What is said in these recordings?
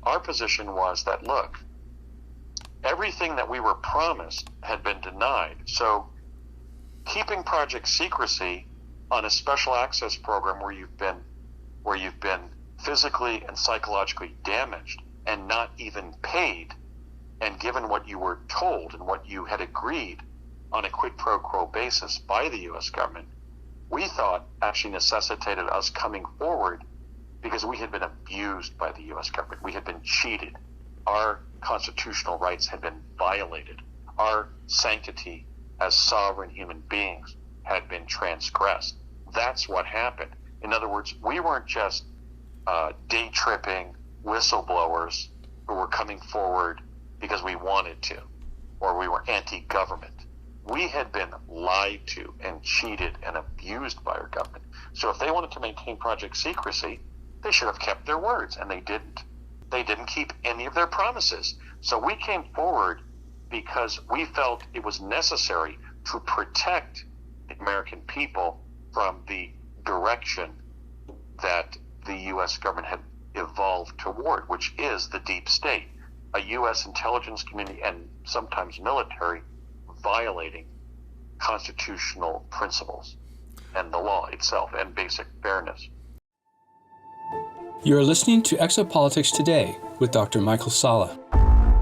our position was that, look, everything that we were promised had been denied. So keeping project secrecy on a special access program where you've been physically and psychologically damaged and not even paid, and given what you were told and what you had agreed on a quid pro quo basis by the U.S. government, we thought actually necessitated us coming forward because we had been abused by the U.S. government. We had been cheated. Our constitutional rights had been violated. Our sanctity as sovereign human beings had been transgressed. That's what happened. In other words, we weren't just day-tripping whistleblowers who were coming forward because we wanted to, or we were anti-government. We had been lied to and cheated and abused by our government. So if they wanted to maintain project secrecy, they should have kept their words, and they didn't. They didn't keep any of their promises. So we came forward because we felt it was necessary to protect the American people from the direction that the U.S. government had evolved toward, which is the deep state, a U.S. intelligence community and sometimes military violating constitutional principles and the law itself and basic fairness. You're listening to Exopolitics Today with Dr. Michael Salla,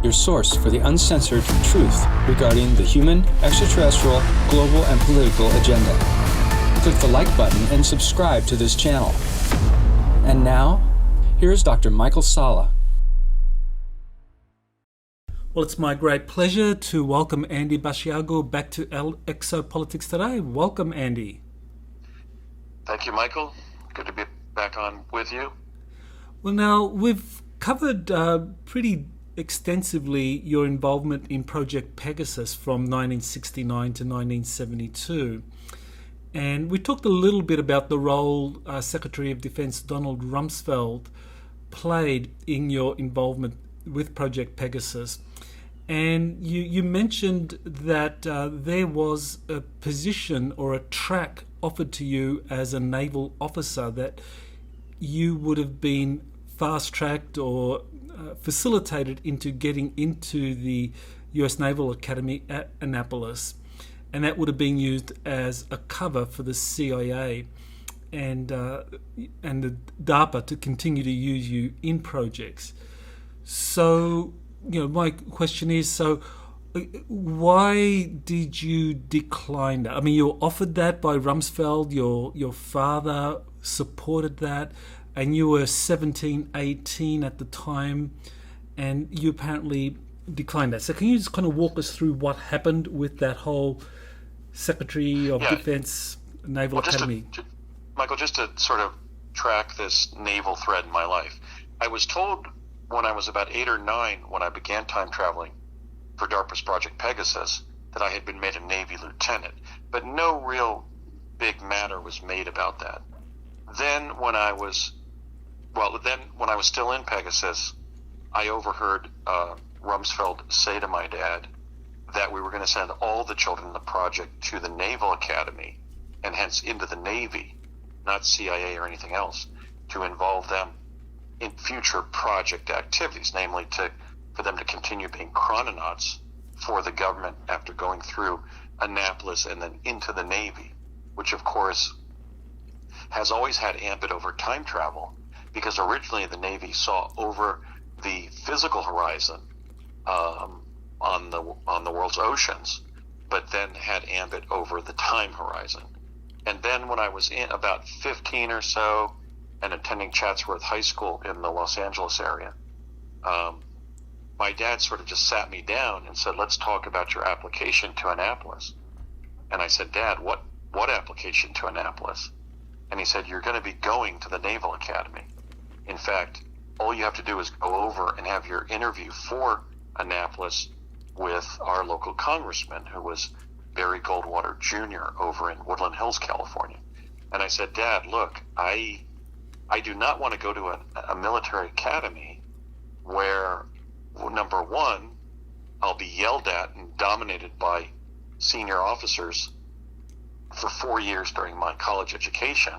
your source for the uncensored truth regarding the human, extraterrestrial, global, and political agenda. Click the like button and subscribe to this channel. And now, here's Dr. Michael Salla. Well, it's my great pleasure to welcome Andy Basiago back to Exopolitics Today. Welcome, Andy. Thank you, Michael. Good to be back on with you. Well, now, we've covered pretty extensively your involvement in Project Pegasus from 1969 to 1972. And we talked a little bit about the role Secretary of Defense Donald Rumsfeld played in your involvement with Project Pegasus. And you mentioned that there was a position or a track offered to you as a naval officer that you would have been fast-tracked or facilitated into getting into the US Naval Academy at Annapolis. And that would have been used as a cover for the CIA and the DARPA to continue to use you in projects. So, my question is, why did you decline that? I mean, you were offered that by Rumsfeld, your father supported that, and you were 17, 18 at the time, and you apparently declined that. So can you just kind of walk us through what happened with that whole Secretary of Defense Naval Academy? Michael, just to sort of track this naval thread in my life, I was told when I was about 8 or 9, when I began time traveling for DARPA's Project Pegasus, that I had been made a Navy lieutenant, but no real big matter was made about that. Then when I was still in Pegasus, I overheard Rumsfeld say to my dad that we were going to send all the children in the project to the Naval Academy, and hence into the Navy, not CIA or anything else, to involve them in future project activities, namely for them to continue being chrononauts for the government after going through Annapolis and then into the Navy, which of course has always had ambit over time travel, because originally the Navy saw over the physical horizon on the world's oceans, but then had ambit over the time horizon. And then when I was in about 15 or so and attending Chatsworth High School in the Los Angeles area, my dad sort of just sat me down and said, let's talk about your application to Annapolis. And I said, Dad, what application to Annapolis? And he said, you're going to be going to the Naval Academy. In fact, all you have to do is go over and have your interview for Annapolis with our local congressman, who was Barry Goldwater Jr. over in Woodland Hills, California. And I said, Dad, look, I do not want to go to a military academy where, number one, I'll be yelled at and dominated by senior officers for 4 years during my college education,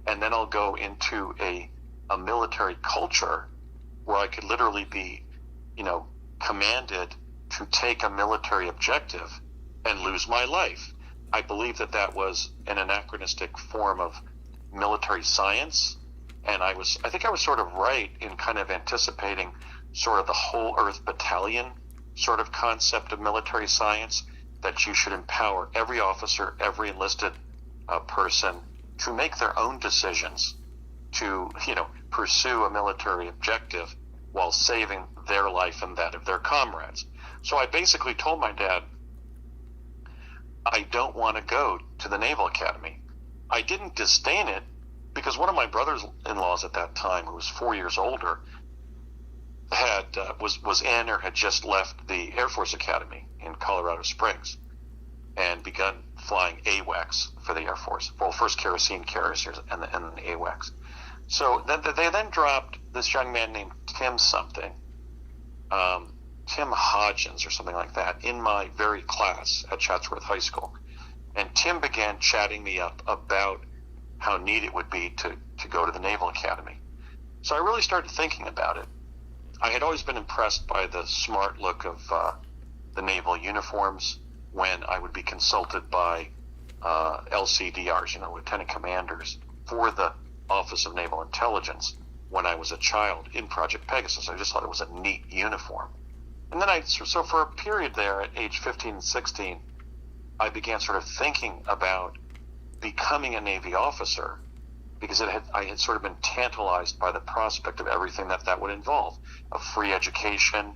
and then I'll go into a military culture where I could literally be, commanded to take a military objective and lose my life. I believe that was an anachronistic form of military science, and I think I was sort of right in kind of anticipating sort of the whole Earth battalion sort of concept of military science, that you should empower every officer, every enlisted person to make their own decisions to, pursue a military objective while saving their life and that of their comrades. So I basically told my dad, I don't want to go to the Naval Academy. I didn't disdain it, because one of my brothers-in-laws at that time, who was 4 years older, was in or had just left the Air Force Academy in Colorado Springs and begun flying AWACS for the Air Force. Well, first kerosene carriers and then AWACS. So they then dropped this young man named Tim something, Tim Hodgins or something like that, in my very class at Chatsworth High School. And Tim began chatting me up about how neat it would be to go to the Naval Academy. So I really started thinking about it. I had always been impressed by the smart look of the naval uniforms when I would be consulted by LCDRs, lieutenant commanders, for the Office of Naval Intelligence when I was a child in Project Pegasus. I just thought it was a neat uniform. And then so for a period there at age 15 and 16, I began sort of thinking about becoming a Navy officer, because I had sort of been tantalized by the prospect of everything that would involve: a free education,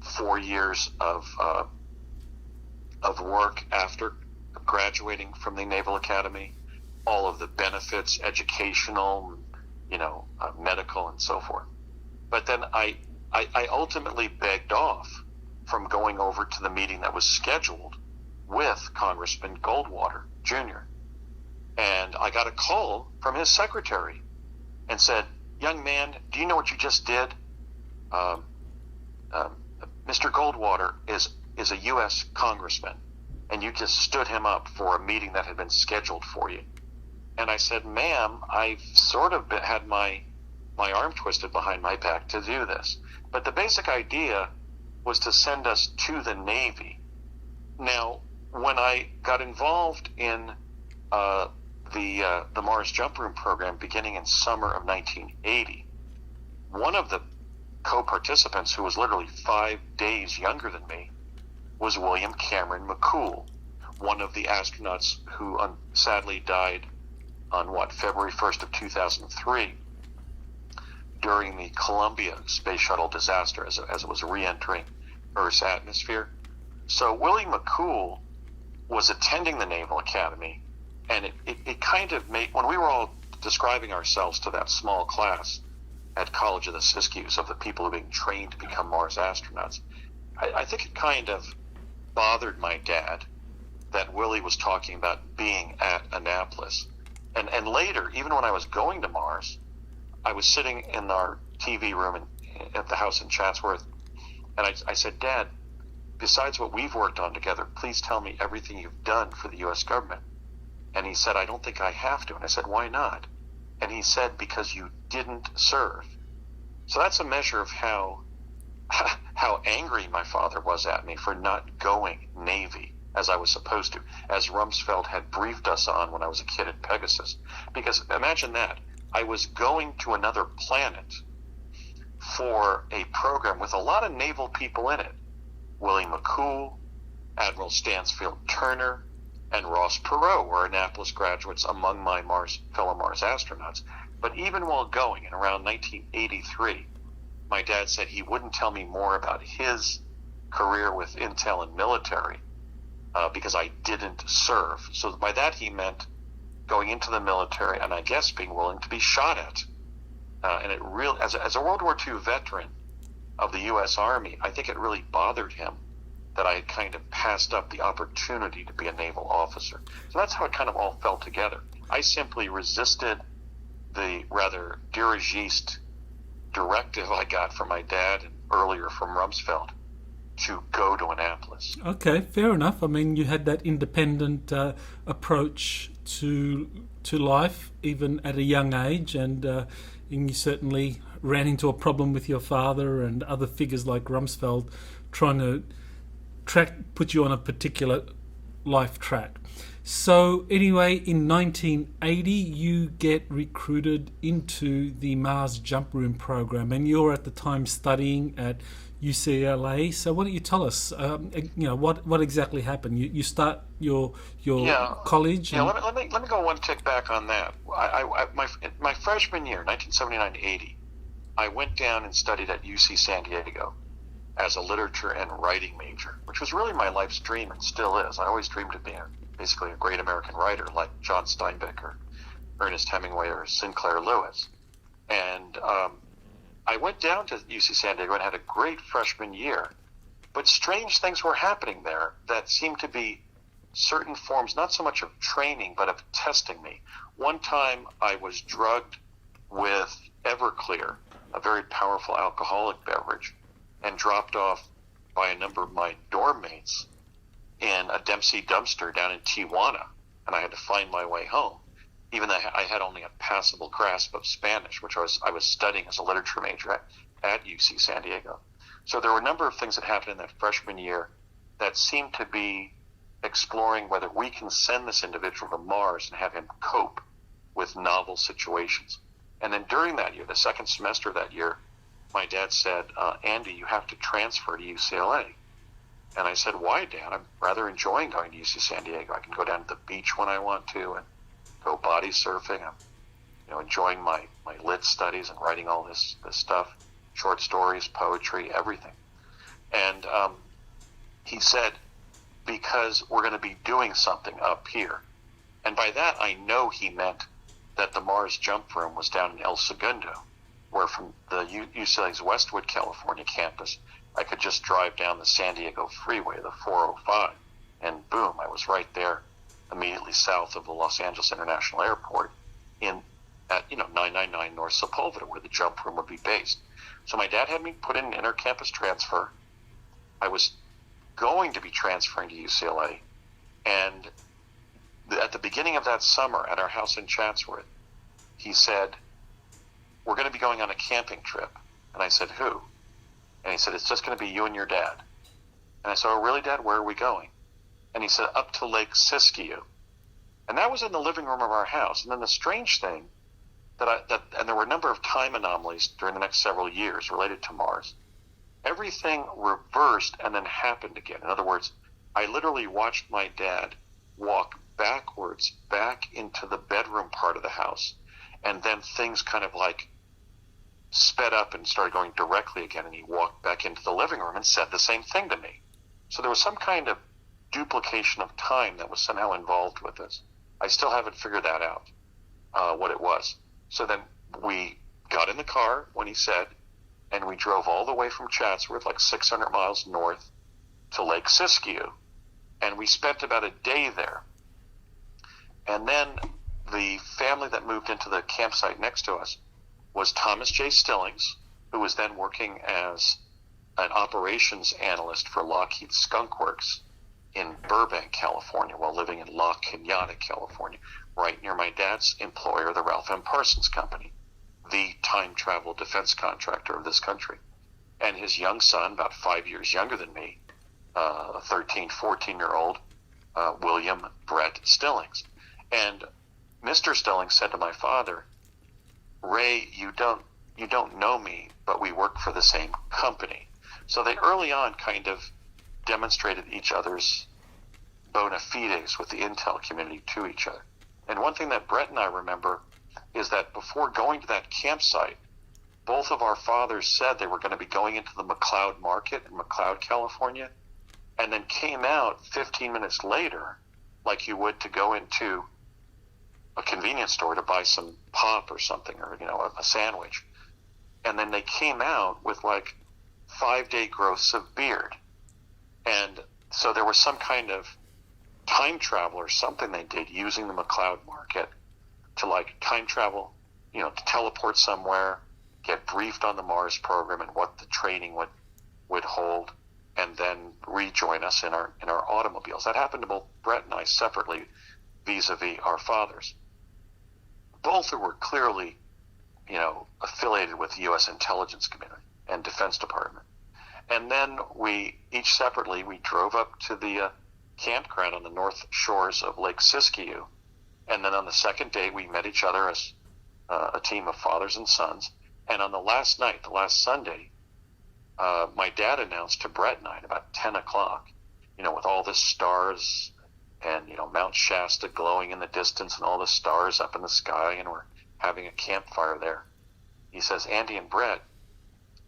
4 years of work after graduating from the Naval Academy, all of the benefits, educational, medical, and so forth. But then I ultimately begged off from going over to the meeting that was scheduled with Congressman Goldwater Jr. And I got a call from his secretary and said, "Young man, do you know what you just did? Mr. Goldwater is a U.S. congressman, and you just stood him up for a meeting that had been scheduled for you." And I said, "Ma'am, I've sort of had my arm twisted behind my back to do this." But the basic idea was to send us to the Navy. Now, when I got involved in the Mars Jump Room program beginning in summer of 1980, one of the co-participants, who was literally 5 days younger than me, was William Cameron McCool, one of the astronauts who sadly died on February 1st of 2003 during the Columbia Space Shuttle disaster as it was re-entering Earth's atmosphere. So Willie McCool was attending the Naval Academy, and it kind of made, when we were all describing ourselves to that small class at College of the Siskiyous of the people who were being trained to become Mars astronauts, I think it kind of bothered my dad that Willie was talking about being at Annapolis. And later, even when I was going to Mars, I was sitting in our TV room at the house in Chatsworth, and I said, "Dad, besides what we've worked on together, please tell me everything you've done for the U.S. government." And he said, "I don't think I have to." And I said, "Why not?" And he said, "Because you didn't serve." So that's a measure of how angry my father was at me for not going Navy as I was supposed to, as Rumsfeld had briefed us on when I was a kid at Pegasus. Because imagine that. I was going to another planet for a program with a lot of naval people in it. Willie McCool, Admiral Stansfield Turner, and Ross Perot were Annapolis graduates among my fellow Mars astronauts. But even while going, in around 1983, my dad said he wouldn't tell me more about his career with intel and military because I didn't serve. So by that he meant going into the military and I guess being willing to be shot at. And it really, as a World War II veteran of the U.S. Army, I think it really bothered him that I had kind of passed up the opportunity to be a naval officer. So that's how it kind of all fell together. I simply resisted the rather dirigiste directive I got from my dad and earlier from Rumsfeld to go to Annapolis. Okay, fair enough. I mean, you had that independent approach to life, even at a young age, and you certainly ran into a problem with your father and other figures like Rumsfeld trying to put you on a particular life track. So anyway, in 1980, you get recruited into the Mars Jump Room program, and you're at the time studying at UCLA. So why don't you tell us, what exactly happened? You start your college. Yeah, let me go one tick back on that. My freshman year, 1979-80, I went down and studied at UC San Diego as a literature and writing major, which was really my life's dream and still is. I always dreamed of being basically a great American writer like John Steinbeck or Ernest Hemingway or Sinclair Lewis. And I went down to UC San Diego and had a great freshman year, but strange things were happening there that seemed to be certain forms, not so much of training, but of testing me. One time I was drugged with Everclear, a very powerful alcoholic beverage, and dropped off by a number of my dorm mates in a Dempsey dumpster down in Tijuana, and I had to find my way home, even though I had only a passable grasp of Spanish, which I was studying as a literature major at UC San Diego. So there were a number of things that happened in that freshman year that seemed to be exploring whether we can send this individual to Mars and have him cope with novel situations. And then during that year, the second semester of that year, my dad said, Andy, you have to transfer to UCLA. And I said, why, Dad? I'm rather enjoying going to UC San Diego. I can go down to the beach when I want to and go body surfing. I'm enjoying my lit studies and writing all this stuff, short stories, poetry, everything. And he said, because we're going to be doing something up here. And by that, I know he meant that the Mars Jump Room was down in El Segundo, where from the UCLA's Westwood, California campus, I could just drive down the San Diego freeway, the 405, and boom, I was right there, immediately south of the Los Angeles International Airport, at 999 North Sepulveda, where the jump room would be based. So my dad had me put in an inter-campus transfer. I was going to be transferring to UCLA, and at the beginning of that summer at our house in Chatsworth, he said, we're going to be going on a camping trip. And I said, who? And he said, it's just going to be you and your dad. And I said, oh, really, Dad? Where are we going? And he said, up to Lake Siskiyous. And that was in the living room of our house. And then the strange thing, and there were a number of time anomalies during the next several years related to Mars. Everything reversed and then happened again. In other words, I literally watched my dad walk backwards back into the bedroom part of the house. And then things kind of like sped up and started going directly again, and he walked back into the living room and said the same thing to me. So there was some kind of duplication of time that was somehow involved with this. I still haven't figured that out, what it was. So then we got in the car when he said, and we drove all the way from Chatsworth, like 600 miles north, to Lake Siskiyou, and we spent about a day there. And then the family that moved into the campsite next to us was Thomas J. Stillings, who was then working as an operations analyst for Lockheed Skunk Works in Burbank, California, while living in La Cañada, California, right near my dad's employer, the Ralph M. Parsons Company, the time travel defense contractor of this country. And his young son, about 5 years younger than me, a 13, 14-year-old, William Brett Stillings. And Mr. Stillings said to my father, Ray, you don't know me, but we work for the same company. So they early on kind of demonstrated each other's bona fides with the intel community to each other. And one thing that Brett and I remember is that before going to that campsite, both of our fathers said they were going to be going into the McLeod Market in McLeod, California, and then came out 15 minutes later, like you would to go into a convenience store to buy some pop or something, or a sandwich, and then they came out with like 5-day growths of beard. And so there was some kind of time travel or something they did using the McLeod Market to like time travel, to teleport somewhere, get briefed on the Mars program and what the training would hold, and then rejoin us in our automobiles. That happened to both Brett and I separately vis-a-vis our fathers. Both were clearly, affiliated with the U.S. intelligence community and Defense Department. And then we drove up to the campground on the north shores of Lake Siskiyou. And then on the second day, we met each other as a team of fathers and sons. And on the last night, the last Sunday, my dad announced to Brett and I at about 10 o'clock, with all the stars and, Mount Shasta glowing in the distance and all the stars up in the sky, and we're having a campfire there. He says, Andy and Brett,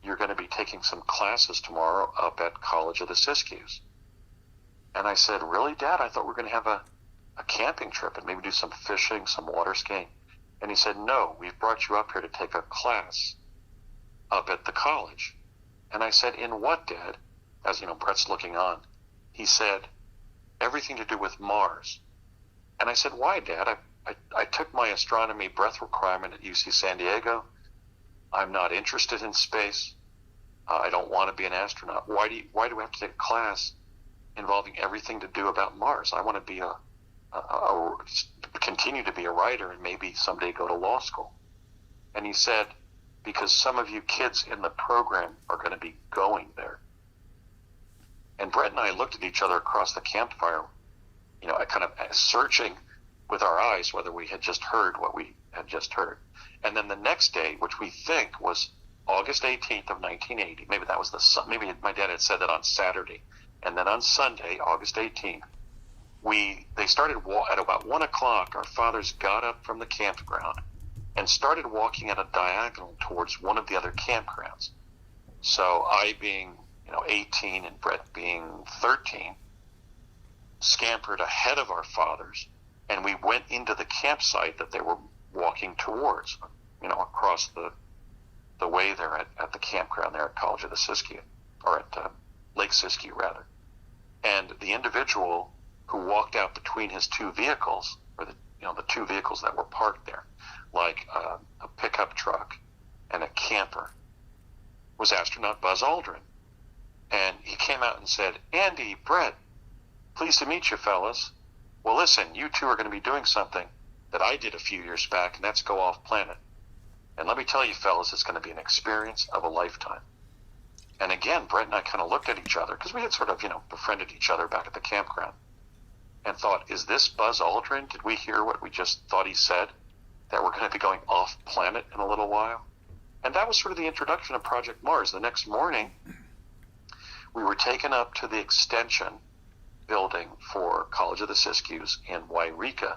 you're going to be taking some classes tomorrow up at College of the Siskiyous. And I said, really, Dad? I thought we were going to have a camping trip and maybe do some fishing, some water skiing. And he said, no, we've brought you up here to take a class up at the college. And I said, in what, Dad? As, Brett's looking on. He said, everything to do with Mars. And I said, why, Dad? I took my astronomy breadth requirement at UC San Diego. I'm not interested in space. I don't want to be an astronaut. Why do we have to take a class involving everything to do about Mars? I want to be continue to be a writer and maybe someday go to law school. And he said, because some of you kids in the program are going to be going there. And Brett and I looked at each other across the campfire, kind of searching with our eyes whether we had just heard what we had just heard. And then the next day, which we think was August 18th of 1980, maybe my dad had said that on Saturday, and then on Sunday, August 18th, they started at about 1 o'clock. Our fathers got up from the campground and started walking at a diagonal towards one of the other campgrounds. So I, being 18 and Brett being 13, scampered ahead of our fathers, and we went into the campsite that they were walking towards, across the way there at the campground there at College of the Siskiyou, or at Lake Siskiyou rather. And the individual who walked out between his two vehicles, or the two vehicles that were parked there, like a pickup truck and a camper, was astronaut Buzz Aldrin. And he came out and said, Andy, Brett, pleased to meet you, fellas. Well, listen, you two are going to be doing something that I did a few years back, and that's go off planet. And let me tell you, fellas, it's going to be an experience of a lifetime. And again, Brett and I kind of looked at each other, because we had sort of, befriended each other back at the campground, and thought, is this Buzz Aldrin? Did we hear what we just thought he said? That we're going to be going off planet in a little while? And that was sort of the introduction of Project Mars. The next morning, we were taken up to the extension building for College of the Siskiyous in Whitecrow,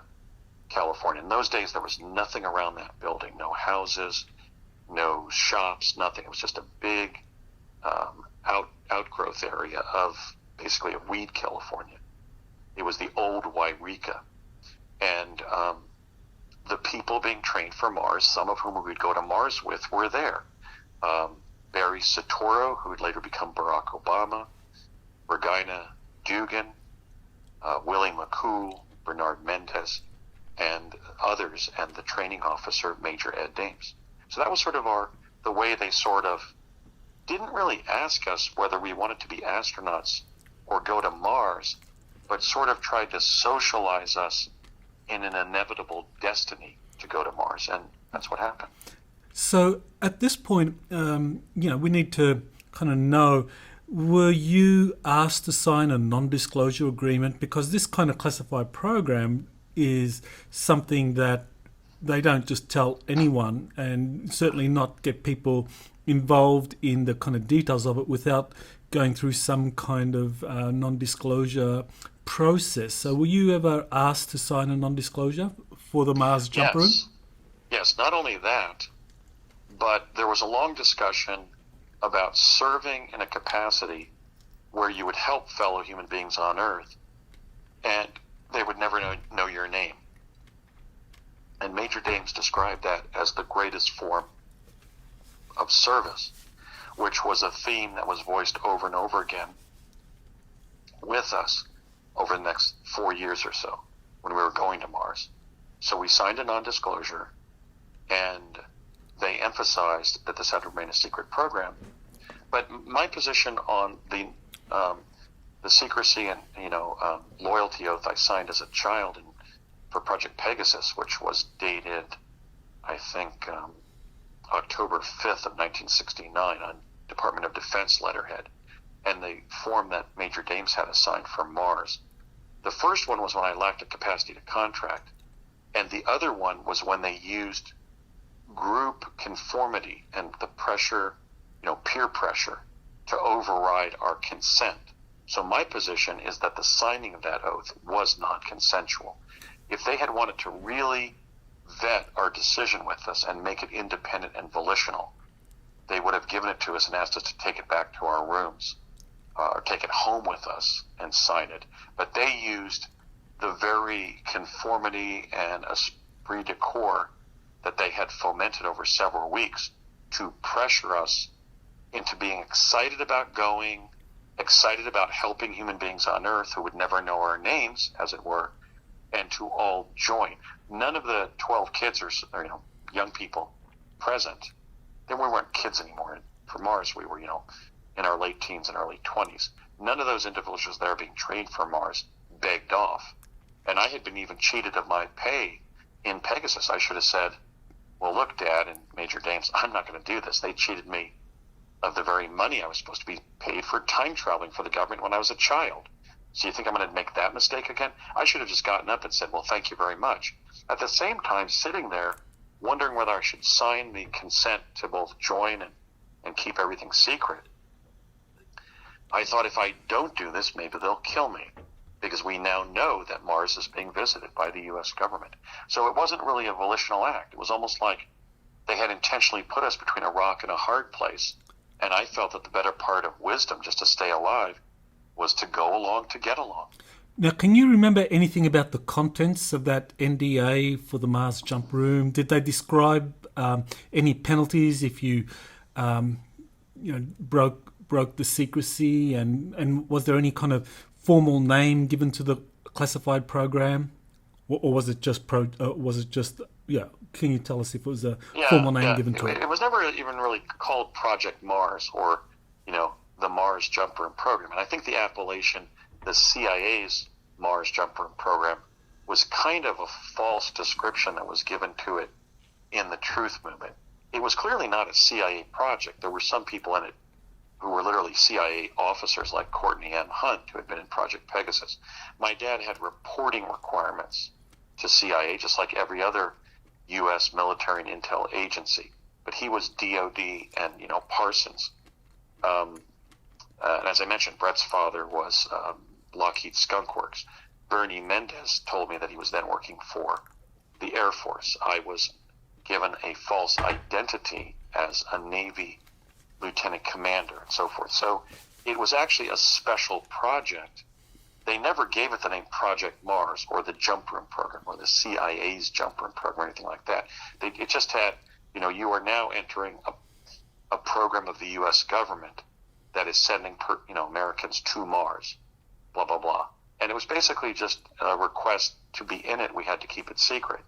California. In those days, there was nothing around that building, no houses, no shops, nothing. It was just a big outgrowth area of basically a weed California. It was the old Whitecrow. And the people being trained for Mars, some of whom we would go to Mars with, were there. Barry Soetaro, who would later become Barack Obama, Regina Dugan, Willie McCool, Bernard Mendez, and others, and the training officer, Major Ed Dames. So that was sort of the way they sort of didn't really ask us whether we wanted to be astronauts or go to Mars, but sort of tried to socialize us in an inevitable destiny to go to Mars, and that's what happened. So at this point, we need to kind of know, were you asked to sign a non-disclosure agreement? Because this kind of classified program is something that they don't just tell anyone, and certainly not get people involved in the kind of details of it without going through some kind of non-disclosure process. So were you ever asked to sign a non-disclosure for the Mars jump room? Yes, not only that, but there was a long discussion about serving in a capacity where you would help fellow human beings on Earth, and they would never know your name. And Major Dames described that as the greatest form of service, which was a theme that was voiced over and over again with us over the next 4 years or so when we were going to Mars. So we signed a non-disclosure, and they emphasized that this had to remain a secret program. But my position on the secrecy and loyalty oath I signed as a child for Project Pegasus, which was dated, I think, October 5th of 1969 on Department of Defense letterhead, and the form that Major Dames had assigned for Mars. The first one was when I lacked a capacity to contract, and the other one was when they used group conformity and the pressure, peer pressure, to override our consent. So my position is that the signing of that oath was not consensual. If they had wanted to really vet our decision with us and make it independent and volitional, they would have given it to us and asked us to take it back to our rooms or take it home with us and sign it. But they used the very conformity and esprit de corps that they had fomented over several weeks to pressure us into being excited about going, excited about helping human beings on Earth who would never know our names, as it were, and to all join. None of the 12 kids or young people present, then we weren't kids anymore. For Mars, we were, in our late teens and early 20s. None of those individuals there being trained for Mars begged off. And I had been even cheated of my pay in Pegasus. I should have said, well, look, Dad and Major Dames, I'm not going to do this. They cheated me of the very money I was supposed to be paid for time traveling for the government when I was a child. So you think I'm going to make that mistake again? I should have just gotten up and said, well, thank you very much. At the same time, sitting there, wondering whether I should sign the consent to both join and keep everything secret. I thought, if I don't do this, maybe they'll kill me, because we now know that Mars is being visited by the U.S. government. So it wasn't really a volitional act. It was almost like they had intentionally put us between a rock and a hard place. And I felt that the better part of wisdom, just to stay alive, was to go along to get along. Now, can you remember anything about the contents of that NDA for the Mars jump room? Did they describe any penalties if you, broke the secrecy? And was there any kind of formal name given to the classified program, or was it just Can you tell us if it was a formal name given to it? It was never even really called Project Mars or, the Mars Jump Room program. And I think the appellation, the CIA's Mars Jump Room program, was kind of a false description that was given to it in the Truth Movement. It was clearly not a CIA project. There were some people in it who were literally CIA officers like Courtney M. Hunt, who had been in Project Pegasus. My dad had reporting requirements to CIA, just like every other U.S. military and intel agency. But he was DOD and, Parsons. And as I mentioned, Brett's father was Lockheed Skunk Works. Bernie Mendez told me that he was then working for the Air Force. I was given a false identity as a Navy lieutenant commander and so forth. So it was actually a special project. They never gave it the name Project Mars or the Jump Room Program or the CIA's Jump Room Program or anything like that. It just had, you are now entering a program of the U.S. government that is sending Americans to Mars, blah, blah, blah. And it was basically just a request to be in it. We had to keep it secret.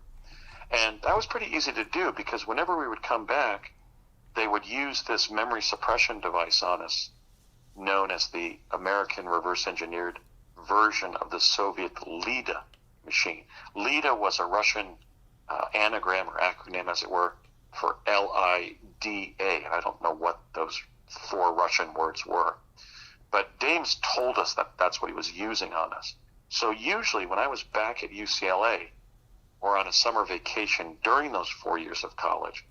And that was pretty easy to do, because whenever we would come back, they would use this memory suppression device on us, known as the American reverse-engineered version of the Soviet LIDA machine. LIDA was a Russian anagram or acronym, as it were, for LIDA. I don't know what those 4 Russian words were. But Dames told us that that's what he was using on us. So usually when I was back at UCLA or on a summer vacation during those 4 years of college,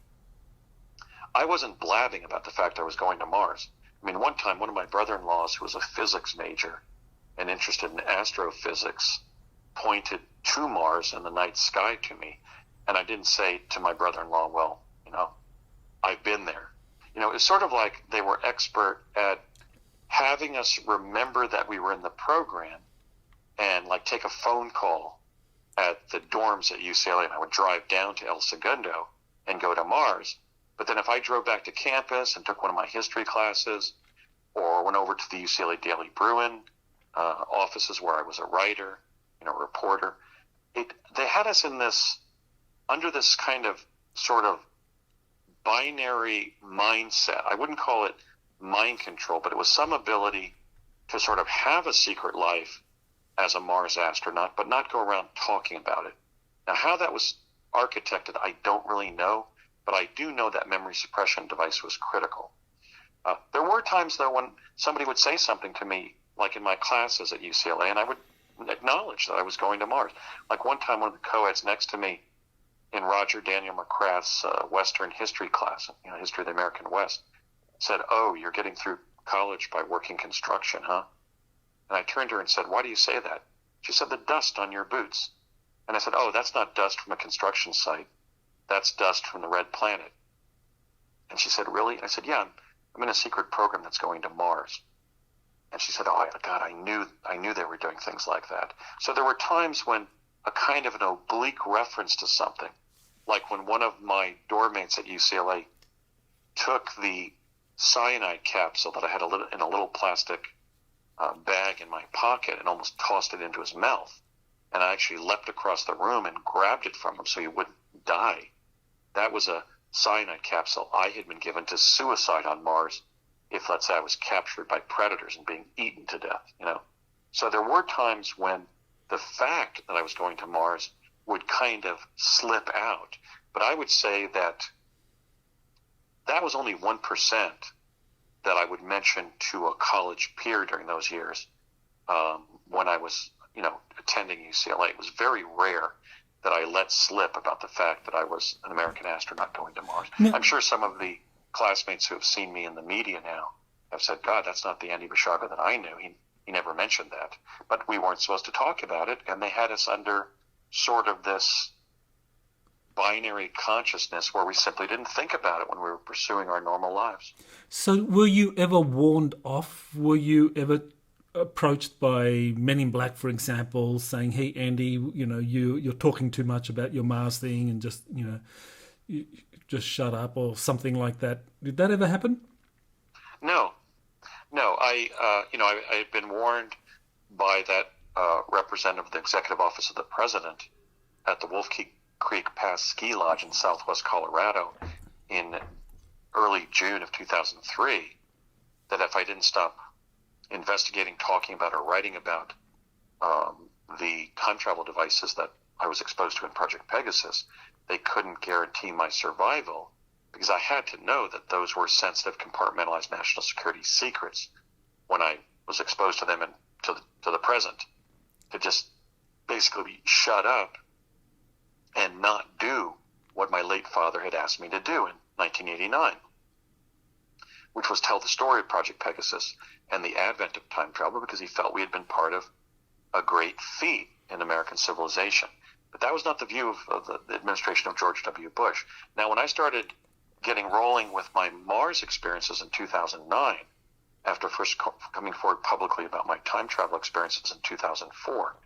I wasn't blabbing about the fact I was going to Mars. I mean, one time, one of my brother-in-laws, who was a physics major and interested in astrophysics, pointed to Mars in the night sky to me. And I didn't say to my brother-in-law, well, I've been there. It's sort of like they were expert at having us remember that we were in the program and like take a phone call at the dorms at UCLA, and I would drive down to El Segundo and go to Mars. But then if I drove back to campus and took one of my history classes or went over to the UCLA Daily Bruin offices where I was a writer, reporter, they had us in this, under this kind of sort of binary mindset. I wouldn't call it mind control, but it was some ability to sort of have a secret life as a Mars astronaut, but not go around talking about it. Now, how that was architected, I don't really know, But I do know that memory suppression device was critical. There were times, though, when somebody would say something to me, like in my classes at UCLA, and I would acknowledge that I was going to Mars. Like one time, one of the co-eds next to me in Roger Daniel McCrath's Western history class, history of the American West, said, "Oh, you're getting through college by working construction, huh?" And I turned to her and said, "Why do you say that?" She said, "The dust on your boots." And I said, "Oh, that's not dust from a construction site. That's dust from the Red Planet." And she said, "Really?" And I said, "Yeah, I'm in a secret program that's going to Mars." And she said, "Oh, God, I knew they were doing things like that." So there were times when a kind of an oblique reference to something, like when one of my dorm mates at UCLA took the cyanide capsule that I had in a little plastic bag in my pocket and almost tossed it into his mouth. And I actually leapt across the room and grabbed it from him so he wouldn't die. That was a cyanide capsule I had been given to suicide on Mars if, let's say, I was captured by predators and being eaten to death, So there were times when the fact that I was going to Mars would kind of slip out. But I would say that was only 1% that I would mention to a college peer during those years when I was, attending UCLA. It was very rare that I let slip about the fact that I was an American astronaut going to Mars. No. I'm sure some of the classmates who have seen me in the media now have said, "God, that's not the Andy Basiago that I knew. He never mentioned that." But we weren't supposed to talk about it, and they had us under sort of this binary consciousness where we simply didn't think about it when we were pursuing our normal lives. So were you ever warned off? Were you ever approached by Men in Black, for example, saying, "Hey, Andy, you're talking too much about your Mars thing and just, just shut up," or something like that? Did that ever happen? No. I had been warned by that representative of the Executive Office of the President at the Wolf Creek Pass Ski Lodge in southwest Colorado in early June of 2003 that if I didn't stop investigating, talking about, or writing about the time travel devices that I was exposed to in Project Pegasus, they couldn't guarantee my survival because I had to know that those were sensitive, compartmentalized national security secrets when I was exposed to them and to the present, to just basically be shut up and not do what my late father had asked me to do in 1989, which was tell the story of Project Pegasus and the advent of time travel, because he felt we had been part of a great feat in American civilization. But that was not the view of the administration of George W. Bush. Now, when I started getting rolling with my Mars experiences in 2009, after first coming forward publicly about my time travel experiences in 2004,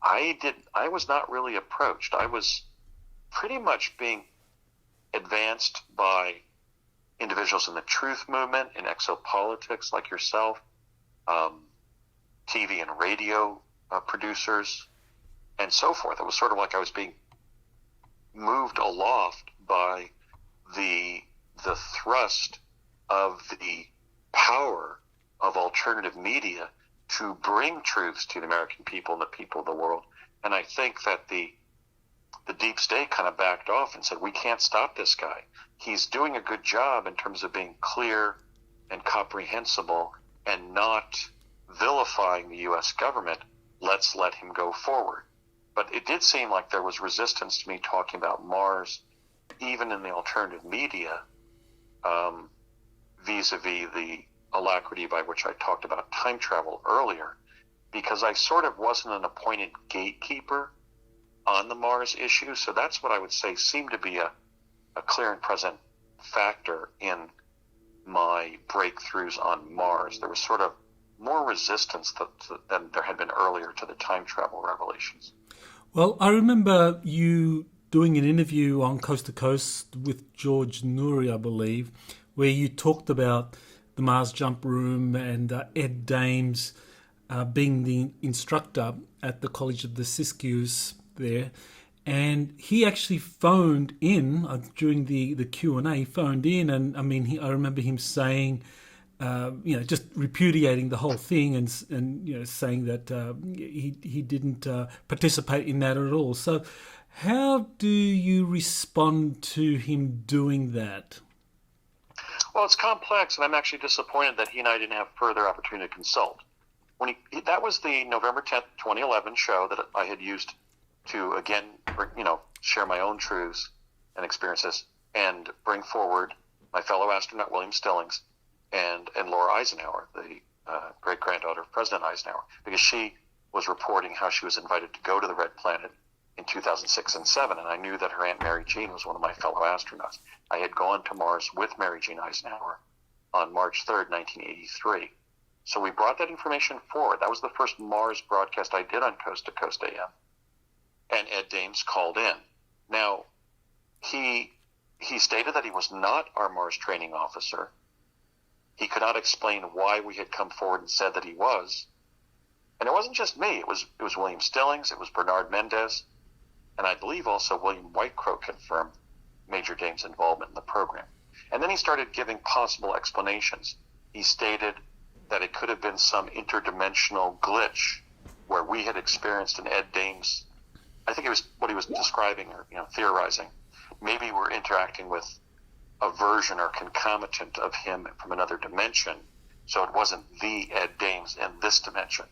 I was not really approached. I was pretty much being advanced by individuals in the truth movement, in exopolitics like yourself, TV and radio producers, and so forth. It was sort of like I was being moved aloft by the thrust of the power of alternative media to bring truths to the American people and the people of the world. And I think that the deep state kind of backed off and said, "We can't stop this guy. He's doing a good job in terms of being clear and comprehensible and not vilifying the U.S. government. Let's let him go forward." But it did seem like there was resistance to me talking about Mars, even in the alternative media, vis-a-vis the alacrity by which I talked about time travel earlier, because I sort of wasn't an appointed gatekeeper on the Mars issue. So that's what I would say seemed to be a clear and present factor in my breakthroughs on Mars. There was sort of more resistance than there had been earlier to the time travel revelations. Well, I remember you doing an interview on Coast to Coast with George Noory, I believe, where you talked about the Mars jump room and Ed Dames being the instructor at the College of the Siskiyous there. And he actually phoned in during the Q&A, phoned in, and I mean, I remember him saying, just repudiating the whole thing and saying that he didn't participate in that at all. So How do you respond to him doing that? Well, it's complex, and I'm actually disappointed that he and I didn't have further opportunity to consult. That was the November 10th, 2011 show that I had used to, again, share my own truths and experiences and bring forward my fellow astronaut William Stillings and Laura Eisenhower, the great-granddaughter of President Eisenhower, because she was reporting how she was invited to go to the Red Planet in 2006 and 2007, and I knew that her Aunt Mary Jean was one of my fellow astronauts. I had gone to Mars with Mary Jean Eisenhower on March 3rd, 1983. So we brought that information forward. That was the first Mars broadcast I did on Coast to Coast AM. And Ed Dames called in. Now, he stated that he was not our Mars training officer. He could not explain why we had come forward and said that he was. And it wasn't just me. It was William Stillings. It was Bernard Mendez. And I believe also William Whitecrow confirmed Major Dames' involvement in the program. And then he started giving possible explanations. He stated that it could have been some interdimensional glitch where we had experienced an Ed Dames, I think it was what he was describing or theorizing. Maybe we're interacting with a version or concomitant of him from another dimension, so it wasn't the Ed Dames in this dimension.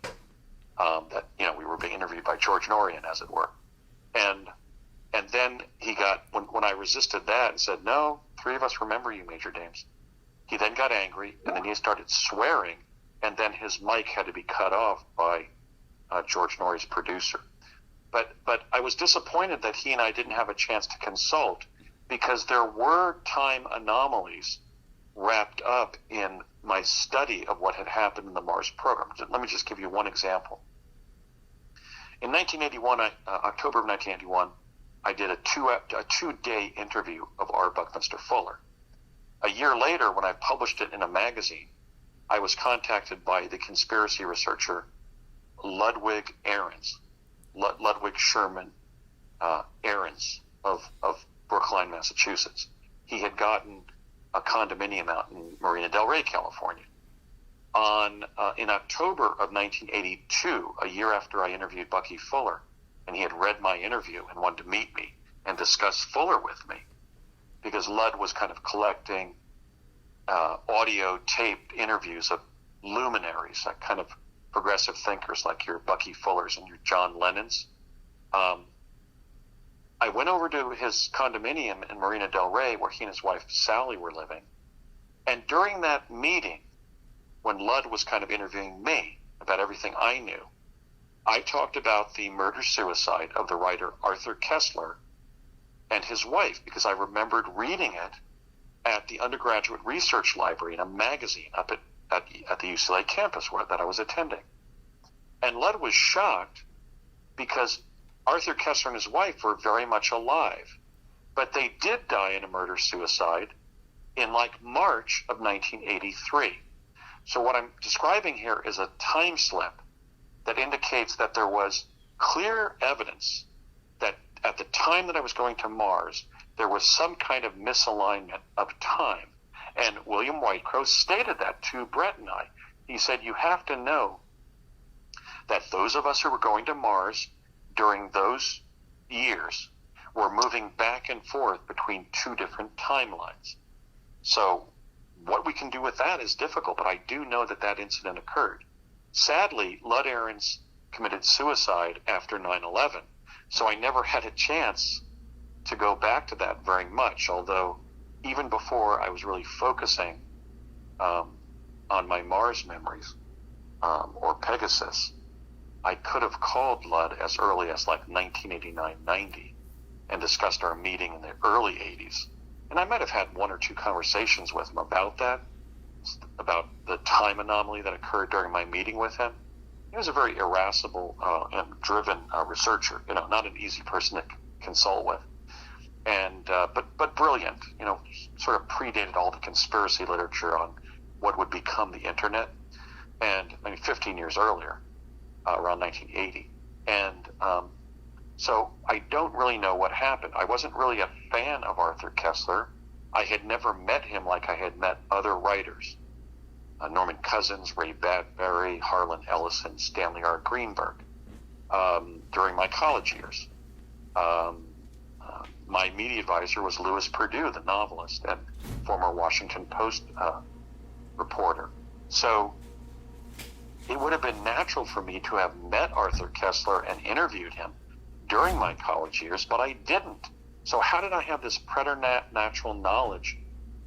That we were being interviewed by George Norian, as it were. And then he got, when I resisted that and said, no, three of us remember you, Major Dames, he then got angry, and then he started swearing, and then his mic had to be cut off by George Nori's producer. But I was disappointed that he and I didn't have a chance to consult, because there were time anomalies wrapped up in my study of what had happened in the Mars program. Let me just give you one example. In 1981, October of 1981, I did a two-day interview of R. Buckminster Fuller. A year later, when I published it in a magazine, I was contacted by the conspiracy researcher Ludwig Ahrens, Ludwig Sherman Ahrens of Brookline, Massachusetts. He had gotten a condominium out in Marina del Rey, California. In October of 1982, a year after I interviewed Bucky Fuller, and he had read my interview and wanted to meet me and discuss Fuller with me, because Lud was kind of collecting audio taped interviews of luminaries, like kind of progressive thinkers like your Bucky Fullers and your John Lennons. I went over to his condominium in Marina del Rey, where he and his wife Sally were living, and during that meeting, when Lud was kind of interviewing me about everything I knew, I talked about the murder-suicide of the writer Arthur Kessler and his wife, because I remembered reading it at the undergraduate research library in a magazine up at the UCLA campus that I was attending. And Lud was shocked because Arthur Kessler and his wife were very much alive, but they did die in a murder-suicide in March of 1983. So what I'm describing here is a time slip that indicates that there was clear evidence that at the time that I was going to Mars, there was some kind of misalignment of time. And William Whitecrow stated that to Brett and I. He said, you have to know that those of us who were going to Mars during those years were moving back and forth between two different timelines. So what we can do with that is difficult, but I do know that incident occurred. Sadly, Lud Ahrens committed suicide after 9/11, so I never had a chance to go back to that very much, although even before I was really focusing on my Mars memories or Pegasus, I could have called Lud as early as 1989-90 and discussed our meeting in the early 80s. And I might have had one or two conversations with him about that, about the time anomaly that occurred during my meeting with him. He was a very irascible and driven researcher, not an easy person to consult with. And but brilliant, sort of predated all the conspiracy literature on what would become the internet, and 15 years earlier, around 1980. And so I don't really know what happened. I wasn't really a fan of Arthur Kessler. I had never met him like I had met other writers. Norman Cousins, Ray Bradbury, Harlan Ellison, Stanley R. Greenberg, during my college years. my media advisor was Louis Perdue, the novelist and former Washington Post reporter. So it would have been natural for me to have met Arthur Kessler and interviewed him during my college years, but I didn't. So how did I have this preternatural knowledge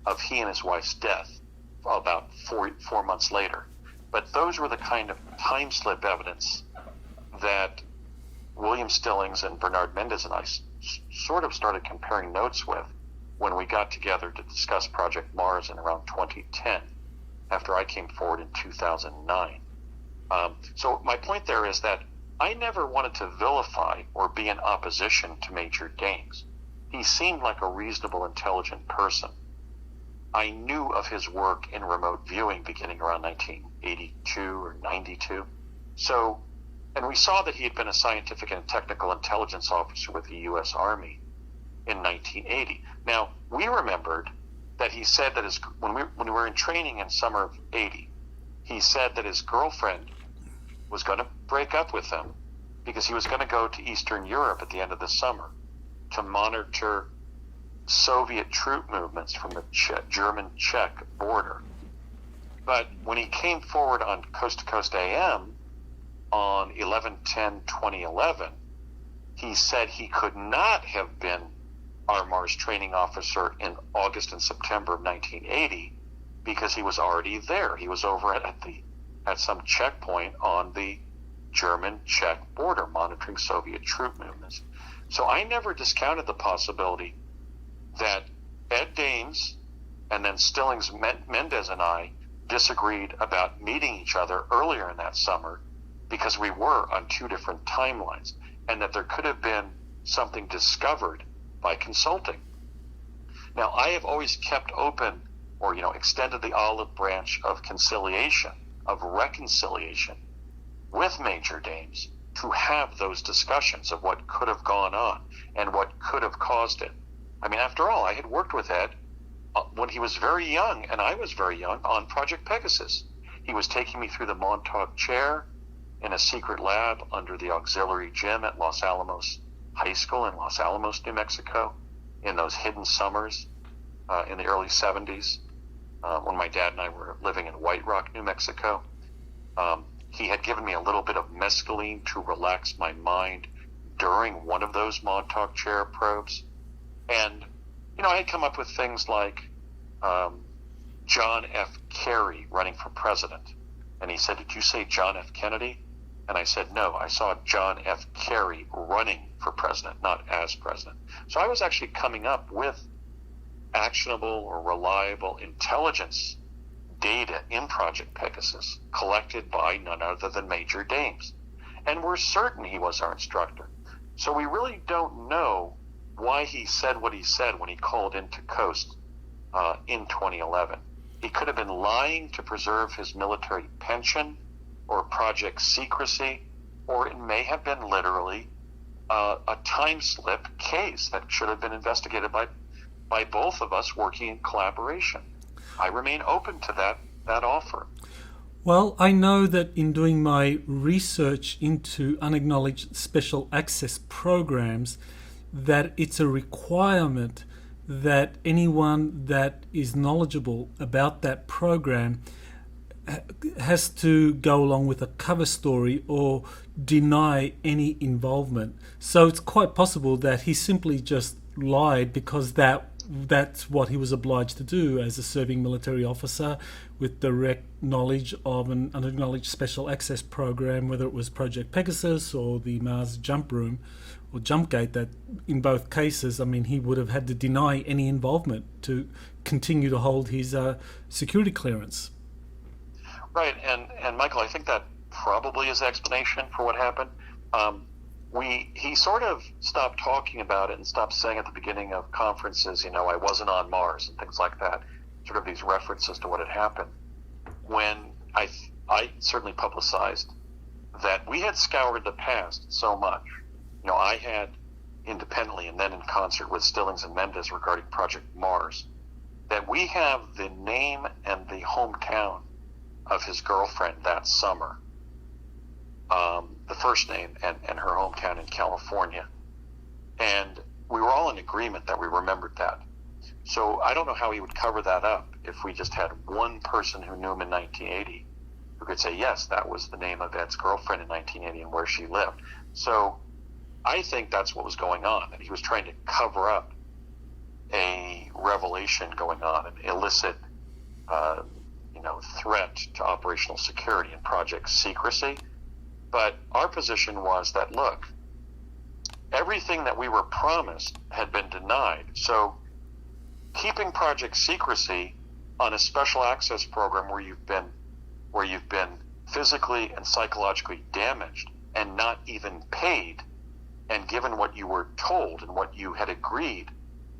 of he and his wife's death about four months later? But those were the kind of time slip evidence that William Stillings and Bernard Mendez and I sort of started comparing notes with when we got together to discuss Project Mars in around 2010, after I came forward in 2009. So my point there is that I never wanted to vilify or be in opposition to Major Dames. He seemed like a reasonable, intelligent person. I knew of his work in remote viewing beginning around 1982 or 92. So, and we saw that he had been a scientific and technical intelligence officer with the U.S. Army in 1980. Now, we remembered that he said that when we were in training in summer of 80, he said that his girlfriend was going to break up with him because he was going to go to Eastern Europe at the end of the summer to monitor Soviet troop movements from the German-Czech border. But when he came forward on Coast to Coast AM on 11/10/2011, he said he could not have been our Mars training officer in August and September of 1980 because he was already there. He was over at some checkpoint on the German-Czech border monitoring Soviet troop movements. So I never discounted the possibility that Ed Dames and then Stillings, Mendez, and I disagreed about meeting each other earlier in that summer because we were on two different timelines, and that there could have been something discovered by consulting. Now, I have always kept open or, extended the olive branch of conciliation, of reconciliation with Major Dames to have those discussions of what could have gone on and what could have caused it. I mean, after all, I had worked with Ed when he was very young, and I was very young, on Project Pegasus. He was taking me through the Montauk chair in a secret lab under the auxiliary gym at Los Alamos High School in Los Alamos, New Mexico, in those hidden summers in the early 70s when my dad and I were living in White Rock, New Mexico. He had given me a little bit of mescaline to relax my mind during one of those Montauk chair probes. And, I had come up with things like John F. Kerry running for president. And he said, "Did you say John F. Kennedy?" And I said, "No, I saw John F. Kerry running for president, not as president." So I was actually coming up with actionable or reliable intelligence data in Project Pegasus collected by none other than Major Dames. And we're certain he was our instructor. So we really don't know why he said what he said when he called into Coast in 2011. He could have been lying to preserve his military pension or project secrecy, or it may have been literally a time slip case that should have been investigated by both of us working in collaboration. I remain open to that offer. Well, I know that in doing my research into unacknowledged special access programs, that it's a requirement that anyone that is knowledgeable about that program has to go along with a cover story or deny any involvement. So it's quite possible that he simply just lied because that's what he was obliged to do as a serving military officer with direct knowledge of an unacknowledged special access program, whether it was Project Pegasus or the Mars Jump Room or Jump Gate. That in both cases, I mean, he would have had to deny any involvement to continue to hold his security clearance. Right, and Michael, I think that probably is the explanation for what happened. He sort of stopped talking about it and stopped saying at the beginning of conferences, I wasn't on Mars and things like that, sort of these references to what had happened, when I certainly publicized that we had scoured the past so much. I had independently and then in concert with Stillings and Mendez regarding Project Mars, that we have the name and the hometown of his girlfriend that summer, the first name and her hometown in California. And we were all in agreement that we remembered that. So I don't know how he would cover that up if we just had one person who knew him in 1980 who could say, yes, that was the name of Ed's girlfriend in 1980 and where she lived. So I think that's what was going on, that he was trying to cover up a revelation going on, an illicit threat to operational security and project secrecy. But our position was that, look, everything that we were promised had been denied. So keeping project secrecy on a special access program where you've been physically and psychologically damaged and not even paid, and given what you were told and what you had agreed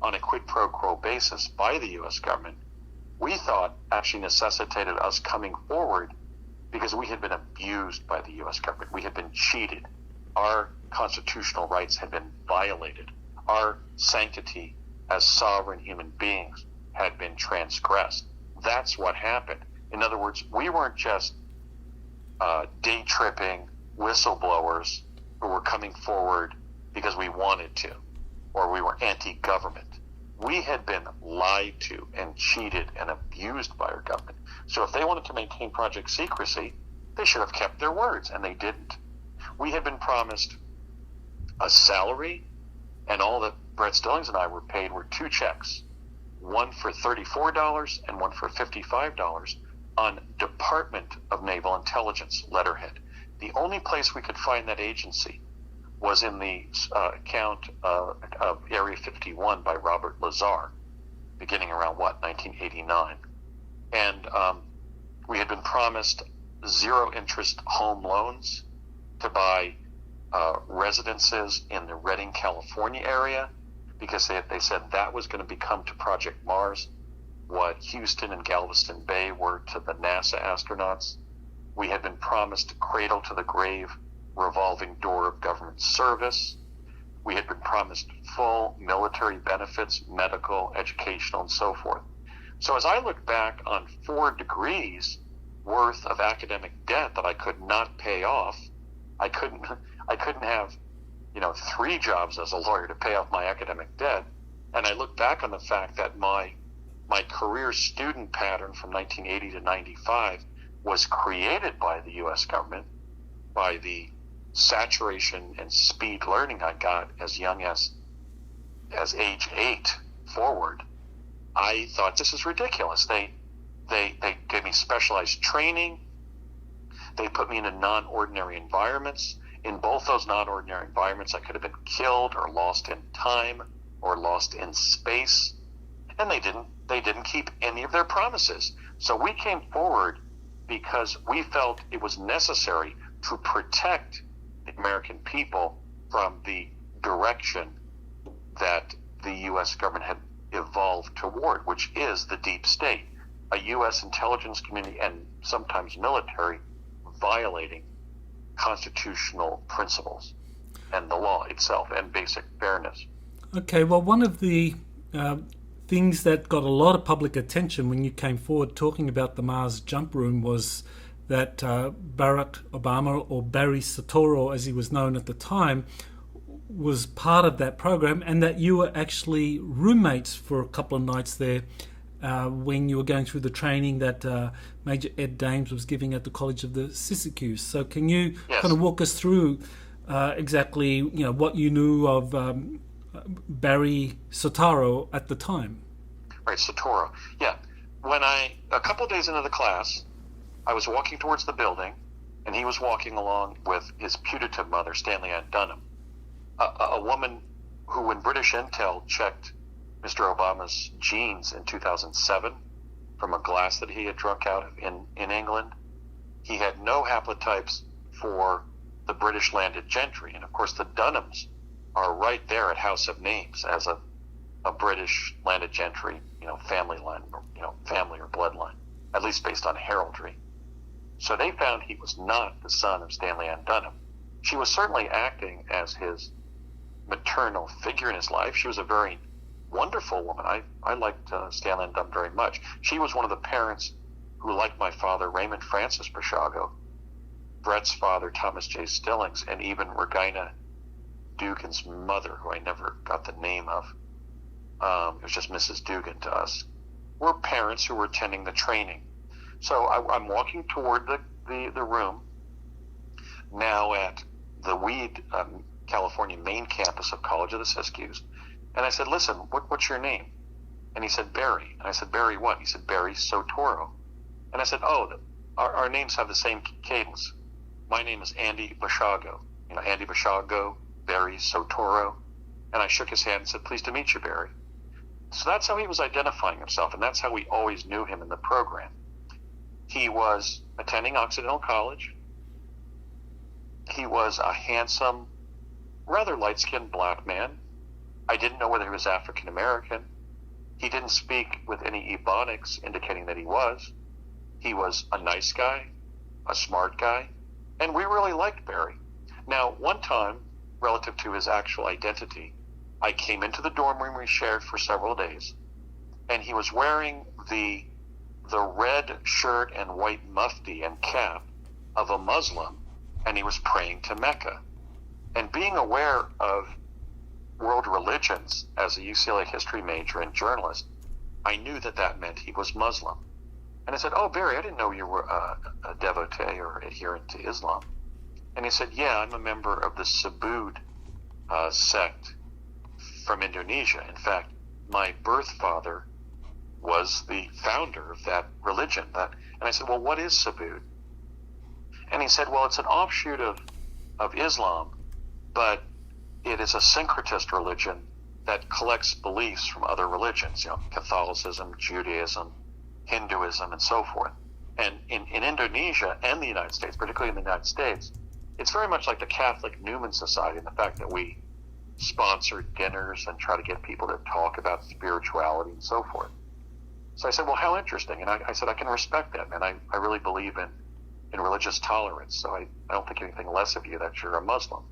on a quid pro quo basis by the U.S. government, we thought actually necessitated us coming forward because we had been abused by the U.S. government. We had been cheated. Our constitutional rights had been violated. Our sanctity as sovereign human beings had been transgressed. That's what happened. In other words, we weren't just day-tripping whistleblowers who were coming forward because we wanted to, or we were anti-government. We had been lied to and cheated and abused by our government. So if they wanted to maintain project secrecy, they should have kept their words, and they didn't. We had been promised a salary, and all that Brett Stillings and I were paid were two checks, one for $34 and one for $55 on Department of Naval Intelligence letterhead. The only place we could find that agency was in the account of Area 51 by Robert Lazar, beginning around, 1989. And we had been promised zero-interest home loans to buy residences in the Redding, California area, because they said that was going to become to Project Mars what Houston and Galveston Bay were to the NASA astronauts. We had been promised cradle to the grave revolving door of government service. We had been promised full military benefits, medical, educational, and so forth. So as I look back on 4 degrees worth of academic debt that I could not pay off, I couldn't have 3 jobs as a lawyer to pay off my academic debt. And I look back on the fact that my career student pattern from 1980 to 95 was created by the U.S. government, by the saturation and speed learning I got as young as age 8 forward. I thought, this is ridiculous. They gave me specialized training. They put me into non-ordinary environments. In both those non-ordinary environments, I could have been killed or lost in time or lost in space. And they didn't keep any of their promises. So we came forward because we felt it was necessary to protect the American people from the direction that the U.S. government had evolved toward, which is the deep state, a U.S. intelligence community and sometimes military violating constitutional principles and the law itself and basic fairness. Okay, well, one of the things that got a lot of public attention when you came forward talking about the Mars jump room was that Barack Obama, or Barry Soetaro as he was known at the time, was part of that program, and that you were actually roommates for a couple of nights there when you were going through the training that Major Ed Dames was giving at the College of the Siskiyous. So can you kind of walk us through exactly what you knew of Barry Soetaro at the time? Right, Soetaro. Yeah. When a couple of days into the class, I was walking towards the building, and he was walking along with his putative mother, Stanley Ann Dunham, a woman who, when British Intel checked Mr. Obama's genes in 2007 from a glass that he had drunk out of in England, he had no haplotypes for the British landed gentry. And of course, the Dunhams are right there at House of Names as a British landed gentry, family line, family or bloodline, at least based on heraldry. So they found he was not the son of Stanley Ann Dunham. She was certainly acting as his maternal figure in his life. She was a very wonderful woman. I liked Stanley Ann Dunham very much. She was one of the parents who, like my father, Raymond Francis Basiago, Brett's father, Thomas J. Stillings, and even Regina Dugan's mother, who I never got the name of. It was just Mrs. Dugan to us, were parents who were attending the training. So I'm walking toward the room now at the Weed, California main campus of College of the Siskiyous. And I said, listen, what's your name? And he said, Barry. And I said, Barry what? He said, Barry Soetaro. And I said, oh, our names have the same cadence. My name is Andy Basiago. Andy Basiago, Barry Soetaro. And I shook his hand and said, pleased to meet you, Barry. So that's how he was identifying himself, and that's how we always knew him in the program. He was attending Occidental College. He was a handsome, rather light-skinned black man. I didn't know whether he was African American. He didn't speak with any ebonics indicating that he was. He was a nice guy, a smart guy, and we really liked Barry. Now, one time, relative to his actual identity, I came into the dorm room we shared for several days, and he was wearing the red shirt and white mufti and cap of a Muslim, and he was praying to Mecca. And being aware of world religions as a UCLA history major and journalist, I knew that meant he was Muslim. And I said, oh, Barry, I didn't know you were a devotee or adherent to Islam. And he said, yeah, I'm a member of the Subud sect from Indonesia. In fact, my birth father was the founder of that religion. And I said, well, what is Subud? And he said, well, it's an offshoot of Islam, but it is a syncretist religion that collects beliefs from other religions, Catholicism, Judaism, Hinduism, and so forth. And in Indonesia and the United States, particularly in the United States, it's very much like the Catholic Newman Society in the fact that we sponsor dinners and try to get people to talk about spirituality and so forth. So I said, well, how interesting. And I said, I can respect that, man. I really believe in religious tolerance, so I don't think anything less of you that you're a Muslim.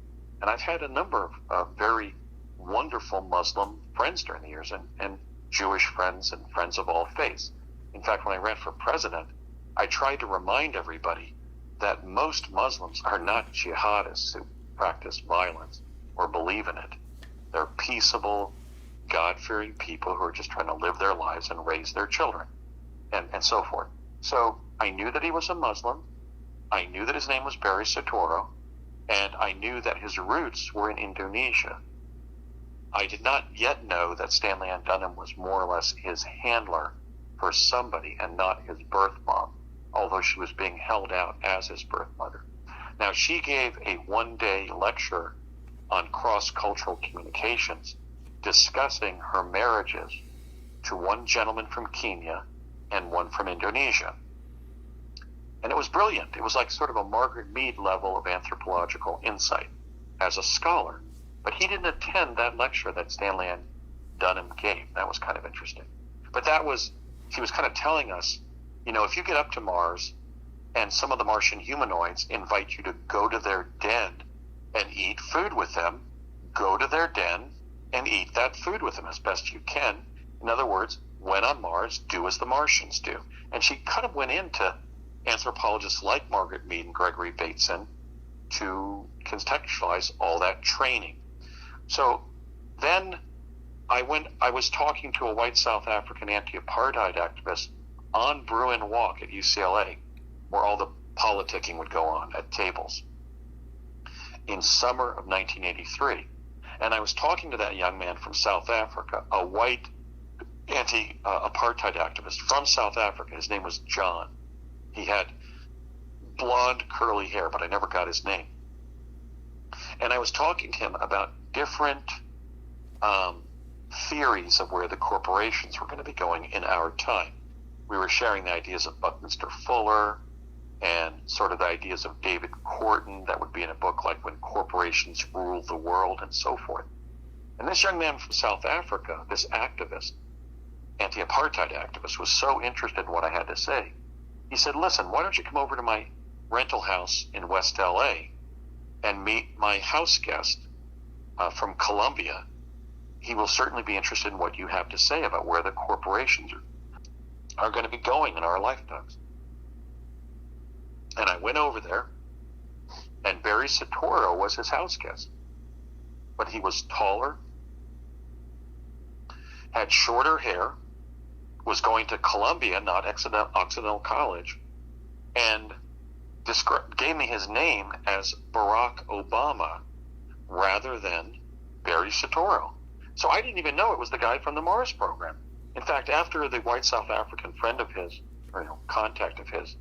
And I've had a number of very wonderful Muslim friends during the years, and Jewish friends and friends of all faiths. In fact, when I ran for president, I tried to remind everybody that most Muslims are not jihadists who practice violence or believe in it. They're peaceable, God-fearing people who are just trying to live their lives and raise their children, and so forth. So I knew that he was a Muslim. I knew that his name was Barry Soetaro, and I knew that his roots were in Indonesia. I did not yet know that Stanley Ann Dunham was more or less his handler for somebody and not his birth mom, although she was being held out as his birth mother. Now, she gave a one-day lecture on cross-cultural communications discussing her marriages to one gentleman from Kenya and one from Indonesia. And it was brilliant. It was like sort of a Margaret Mead level of anthropological insight as a scholar. But he didn't attend that lecture that Stanley Ann Dunham gave. That was kind of interesting. But he was kind of telling us, if you get up to Mars and some of the Martian humanoids invite you to go to their den and eat food with them, go to their den and eat that food with them as best you can. In other words, when on Mars, do as the Martians do. And she kind of went into anthropologists like Margaret Mead and Gregory Bateson to contextualize all that training. So then I was talking to a white South African anti-apartheid activist on Bruin Walk at UCLA, where all the politicking would go on at tables in summer of 1983. And I was talking to that young man from South Africa, a white anti-apartheid activist from South Africa. His name was John. He had blonde, curly hair, but I never got his name. And I was talking to him about different theories of where the corporations were going to be going in our time. We were sharing the ideas of Buckminster Fuller and sort of the ideas of David Korten that would be in a book like When Corporations Rule the World and so forth. And this young man from South Africa, this activist, anti-apartheid activist, was so interested in what I had to say. He said, listen, why don't you come over to my rental house in West LA and meet my house guest from Colombia. He will certainly be interested in what you have to say about where the corporations are going to be going in our lifetimes. And I went over there, and Barry Soetaro was his house guest. but he was taller, had shorter hair, was going to Columbia, not Occidental College, and gave me his name as Barack Obama rather than Barry Soetaro. So I didn't even know it was the guy from the Mars program. In fact, after the white South African friend of his, or contact of his,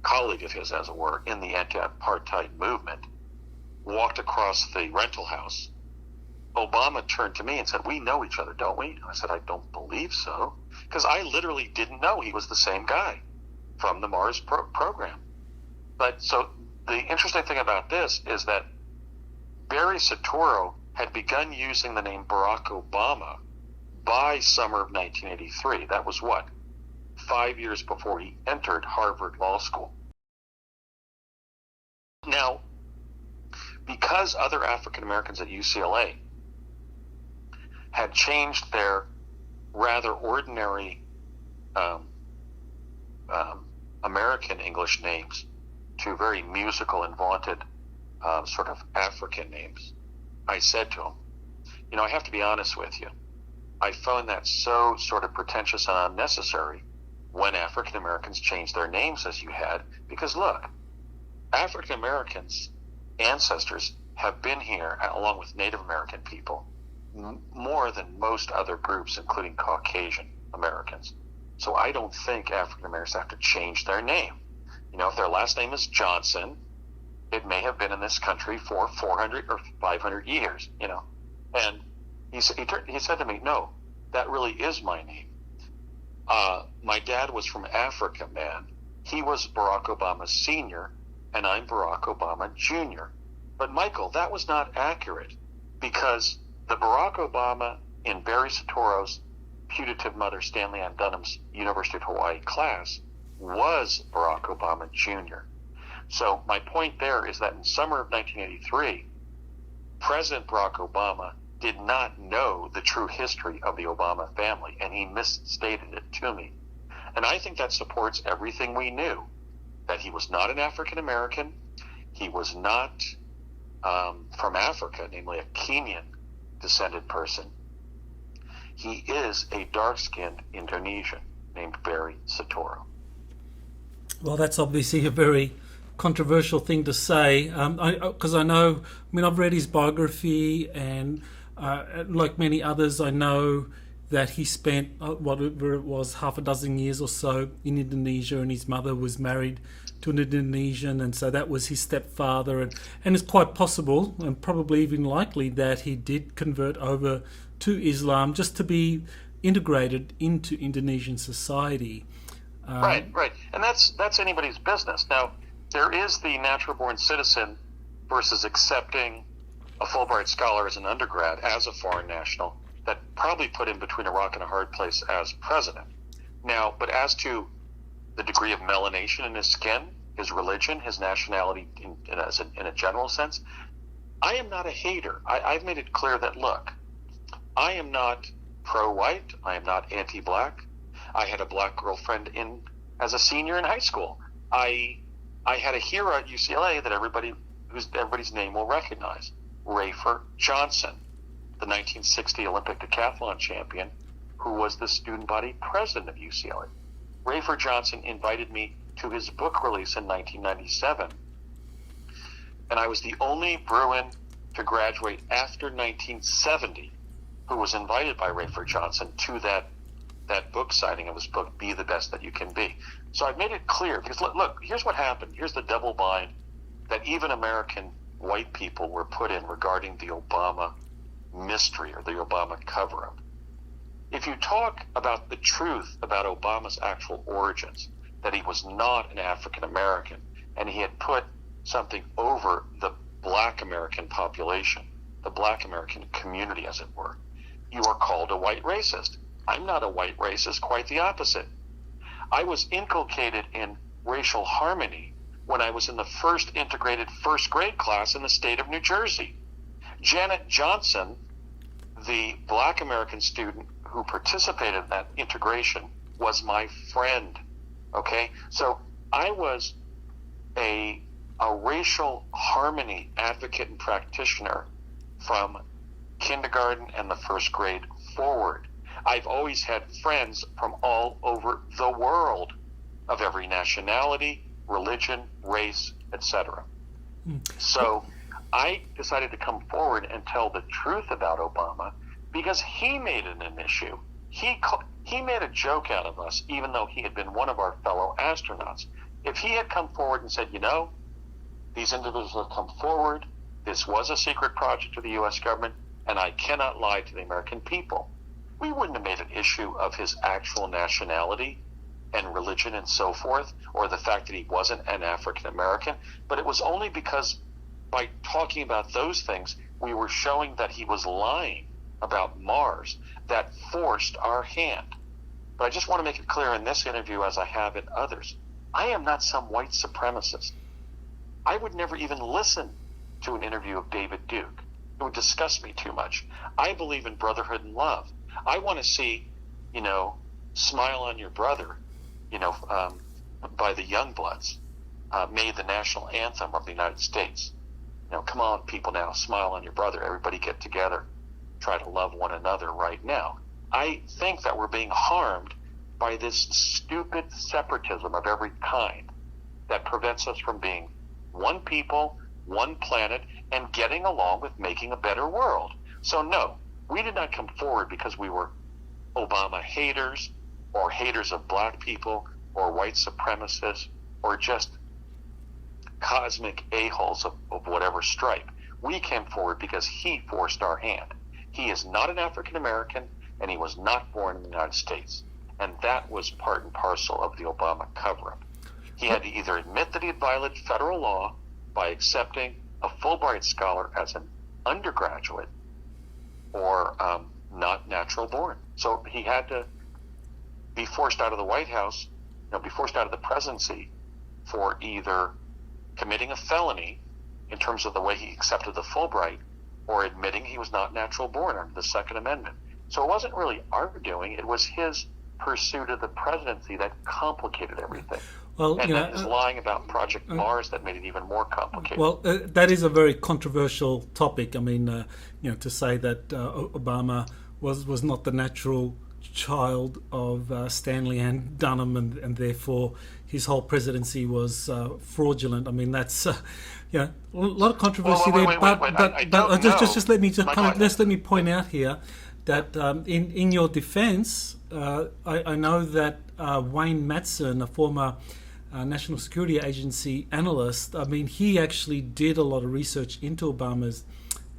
colleague of his, as it were, in the anti-apartheid movement, walked across the rental house, Obama turned to me and said, "We know each other, don't we?" And I said, "I don't believe so," because I literally didn't know he was the same guy from the Mars program. But so the interesting thing about this is that Barry Soetaro had begun using the name Barack Obama by summer of 1983. That was 5 years before he entered Harvard Law School. Now, because other African Americans at UCLA had changed their rather ordinary American English names to very musical and vaunted sort of African names, I said to him, I have to be honest with you. I found that so sort of pretentious and unnecessary when African Americans changed their names as you had, because look, African Americans' ancestors have been here, along with Native American people, more than most other groups, including Caucasian Americans. So I don't think African Americans have to change their name. If their last name is Johnson, it may have been in this country for 400 or 500 years, And he said to me, "No, that really is my name. My dad was from Africa, man. He was Barack Obama Sr., and I'm Barack Obama Jr. But Michael, that was not accurate, because the Barack Obama in Barry Soetaro's putative mother, Stanley Ann Dunham's University of Hawaii class, was Barack Obama Jr. So my point there is that in summer of 1983, President Barack Obama did not know the true history of the Obama family, and he misstated it to me. And I think that supports everything we knew, that he was not an African American, he was not from Africa, namely a Kenyan descended person. He is a dark-skinned Indonesian named Barry Soetaro. Well, that's obviously a very controversial thing to say, because I've read his biography, and like many others, I know that he spent whatever it was, half a dozen years or so in Indonesia, and his mother was married to an Indonesian, and so that was his stepfather, and it's quite possible, and probably even likely, that he did convert over to Islam just to be integrated into Indonesian society. Right, and that's anybody's business. Now, there is the natural-born citizen versus accepting a Fulbright scholar as an undergrad, as a foreign national, that probably put him between a rock and a hard place as president. Now, but as to the degree of melanation in his skin, his religion, his nationality in a general sense, I am not a hater. I've made it clear that, look, I am not pro-white, I am not anti-black. I had a black girlfriend as a senior in high school. I had a hero at UCLA that everybody's name will recognize, Rafer Johnson, the 1960 Olympic decathlon champion, who was the student body president of UCLA. Rafer Johnson invited me to his book release in 1997, and I was the only Bruin to graduate after 1970 who was invited by Rafer Johnson to that book signing of his book, Be the Best That You Can Be. So I've made it clear, because look, here's what happened. Here's the double bind that even American white people were put in regarding the Obama mystery, or the Obama cover-up. If you talk about the truth about Obama's actual origins, that he was not an African American, and he had put something over the black American population, the black American community, as it were, you are called a white racist. I'm not a white racist, quite the opposite. I was inculcated in racial harmony when I was in the first integrated first grade class in the state of New Jersey. Janet Johnson, the black American student who participated in that integration, was my friend. Okay? So I was a racial harmony advocate and practitioner from kindergarten and the first grade forward. I've always had friends from all over the world of every nationality, religion, race, etc. So I decided to come forward and tell the truth about Obama because he made it an issue. He made a joke out of us, even though he had been one of our fellow astronauts. If he had come forward and said, these individuals have come forward, this was a secret project of the U.S. government, and I cannot lie to the American people, we wouldn't have made an issue of his actual nationality and religion and so forth, or the fact that he wasn't an African American. But it was only because by talking about those things, we were showing that he was lying about Mars that forced our hand. But I just want to make it clear in this interview, as I have in others, I am not some white supremacist. I would never even listen to an interview of David Duke. It would disgust me too much. I believe in brotherhood and love. I want to see, Smile on Your Brother, by the Youngbloods, made the national anthem of the United States. Come on, people now, smile on your brother. Everybody get together. Try to love one another right now. I think that we're being harmed by this stupid separatism of every kind that prevents us from being one people, one planet, and getting along with making a better world. So no, we did not come forward because we were Obama haters or haters of black people or white supremacists or just cosmic a-holes of whatever stripe. We came forward because he forced our hand. He is not an African American, and he was not born in the United States. And that was part and parcel of the Obama cover-up. He had to either admit that he had violated federal law by accepting a Fulbright scholar as an undergraduate or not natural born. So he had to be forced out of the White House, be forced out of the presidency for either committing a felony in terms of the way he accepted the Fulbright or admitting he was not natural born under the Second Amendment. So it wasn't really our doing, it was his pursuit of the presidency that complicated everything. Well, and then his lying about Project Mars that made it even more complicated. Well, that is a very controversial topic. I mean, to say that Obama was not the natural child of Stanley and Dunham, and therefore his whole presidency was fraudulent. I mean, that's a lot of controversy there. But just let me point out here that in your defense, I know that Wayne Madsen, a former National Security Agency analyst, I mean, he actually did a lot of research into Obama's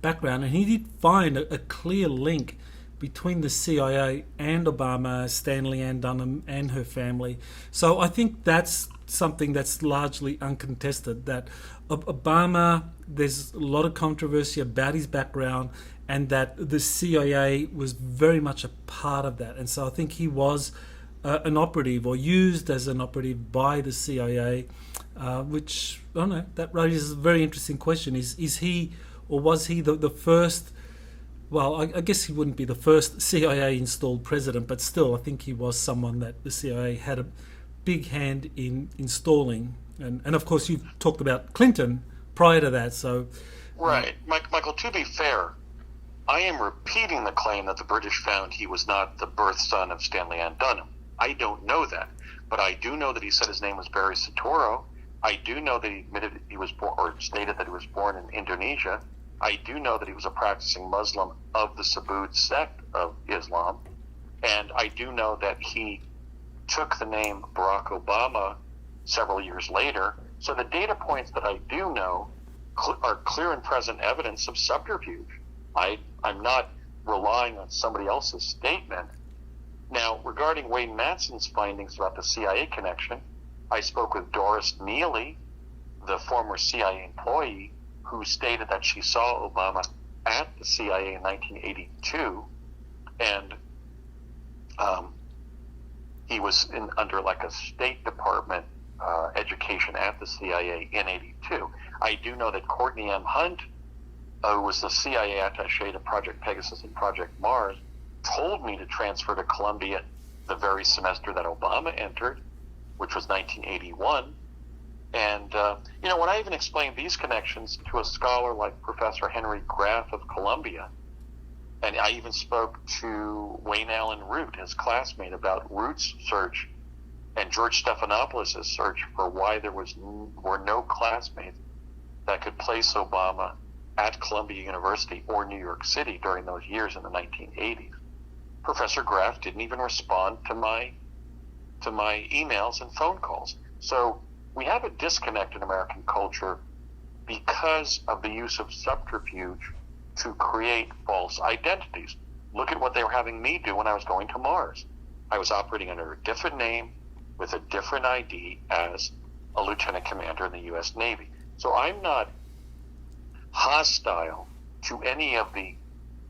background, and he did find a clear link between the CIA and Obama, Stanley Ann Dunham and her family. So I think that's something that's largely uncontested, that Obama, there's a lot of controversy about his background, and that the CIA was very much a part of that. And so I think he was an operative, or used as an operative by the CIA, which, I don't know, that raises a very interesting question. Is he, or was he the first, well, I guess he wouldn't be the first CIA-installed president, but still, I think he was someone that the CIA had a big hand in installing. And of course, you've talked about Clinton prior to that, so... Right. Michael, to be fair, I am repeating the claim that the British found he was not the birth son of Stanley Ann Dunham. I don't know that, but I do know that he said his name was Barry Soetaro. I do know that he admitted he was born, or stated that he was born in Indonesia. I do know that he was a practicing Muslim of the Subud sect of Islam. And I do know that he took the name Barack Obama several years later. So the data points that I do know are clear and present evidence of subterfuge. I'm not relying on somebody else's statement. Now, regarding Wayne Madsen's findings about the CIA connection, I spoke with Doris Neely, the former CIA employee, who stated that she saw Obama at the CIA in 1982, and he was under like a State Department education at the CIA in 82. I do know that Courtney M. Hunt, who was the CIA attaché to Project Pegasus and Project Mars, told me to transfer to Columbia the very semester that Obama entered, which was 1981. And, when I even explained these connections to a scholar like Professor Henry Graff of Columbia, And I even spoke to Wayne Allen Root, his classmate, about Root's search and George Stephanopoulos' search for why there were no classmates that could place Obama at Columbia University or New York City during those years in the 1980s. Professor Graff didn't even respond to my emails and phone calls. So we have a disconnect in American culture because of the use of subterfuge to create false identities. Look at what they were having me do when I was going to Mars. I was operating under a different name with a different ID as a lieutenant commander in the U.S. Navy. So I'm not hostile to any of the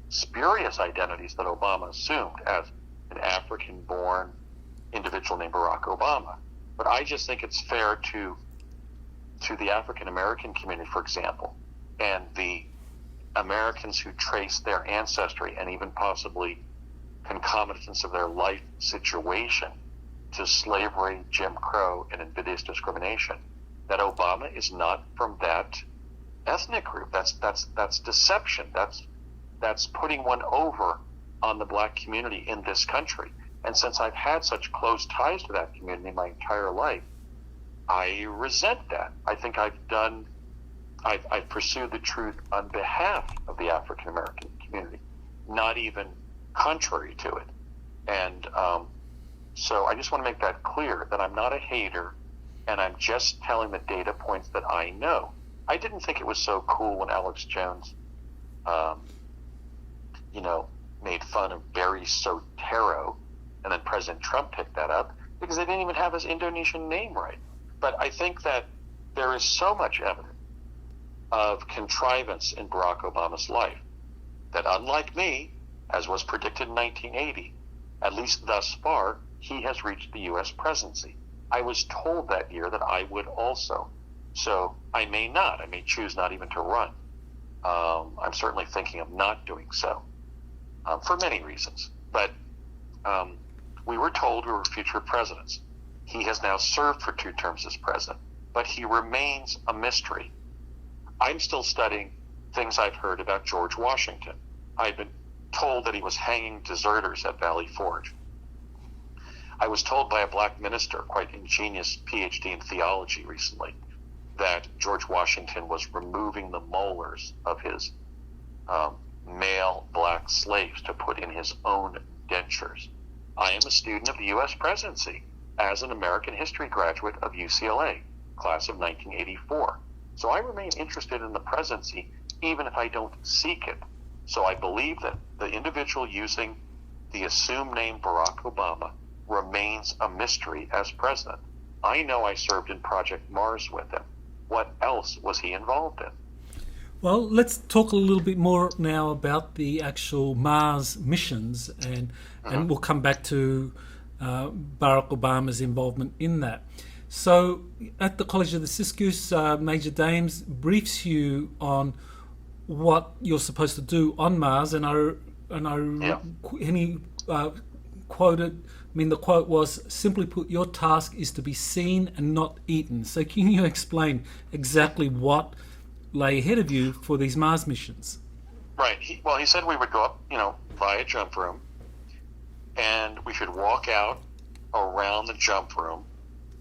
spurious identities that Obama assumed as an African-born individual named Barack Obama. But I just think it's fair to the African-American community, for example, and the Americans who trace their ancestry and even possibly concomitants of their life situation to slavery, Jim Crow, and invidious discrimination, that Obama is not from that ethnic group. That's deception. That's putting one over on the black community in this country. And since I've had such close ties to that community my entire life, I resent that. I think I've pursued the truth on behalf of the African American community, not even contrary to it. And so I just want to make that clear, that I'm not a hater, and I'm just telling the data points that I know. I didn't think it was so cool when Alex Jones, made fun of Barry Soetaro, and then President Trump picked that up, because they didn't even have his Indonesian name right. But I think that there is so much evidence of contrivance in Barack Obama's life that, unlike me, as was predicted in 1980, at least thus far, he has reached the U.S. presidency. I was told that year that I would also. So I may not. I may choose not even to run. I'm certainly thinking of not doing so for many reasons. But we were told we were future presidents. He has now served for 2 terms as president, but he remains a mystery. I'm still studying things I've heard about George Washington. I've been told that he was hanging deserters at Valley Forge. I was told by a black minister, quite ingenious PhD in theology recently, that George Washington was removing the molars of his male black slaves to put in his own dentures. I am a student of the U.S. presidency as an American history graduate of UCLA, class of 1984. So I remain interested in the presidency even if I don't seek it. So I believe that the individual using the assumed name Barack Obama remains a mystery as president. I know I served in Project Mars with him. What else was he involved in? Well, let's talk a little bit more now about the actual Mars missions, and we'll come back to Barack Obama's involvement in that. So at the College of the Siskiyous, Major Dames briefs you on what you're supposed to do on Mars, and he quoted, the quote was, simply put, your task is to be seen and not eaten. So can you explain exactly what lay ahead of you for these Mars missions? Right. He said we would go up, via jump room, and we should walk out around the jump room,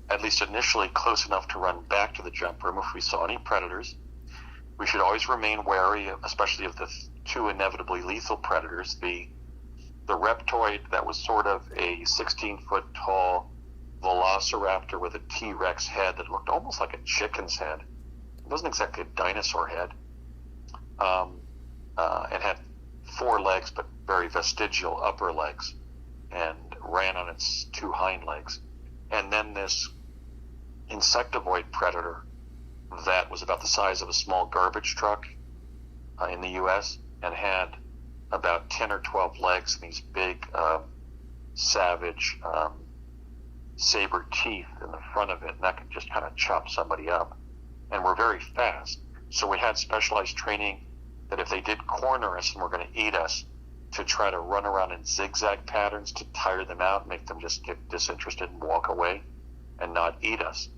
at least initially close enough to run back to the jump room if we saw any predators. We should always remain wary, especially of the 2 inevitably lethal predators, the reptoid that was sort of a 16-foot tall velociraptor with a T-Rex head that looked almost like a chicken's head. It wasn't exactly a dinosaur head. It had 4 legs, but very vestigial upper legs, and ran on its 2 hind legs. And then this insectivoid predator that was about the size of a small garbage truck in the U.S. and had about 10 or 12 legs and these big, savage, saber teeth in the front of it, and that could just kind of chop somebody up. And we're very fast. So we had specialized training that if they did corner us and were going to eat us, to try to run around in zigzag patterns to tire them out, make them just get disinterested and walk away and not eat us.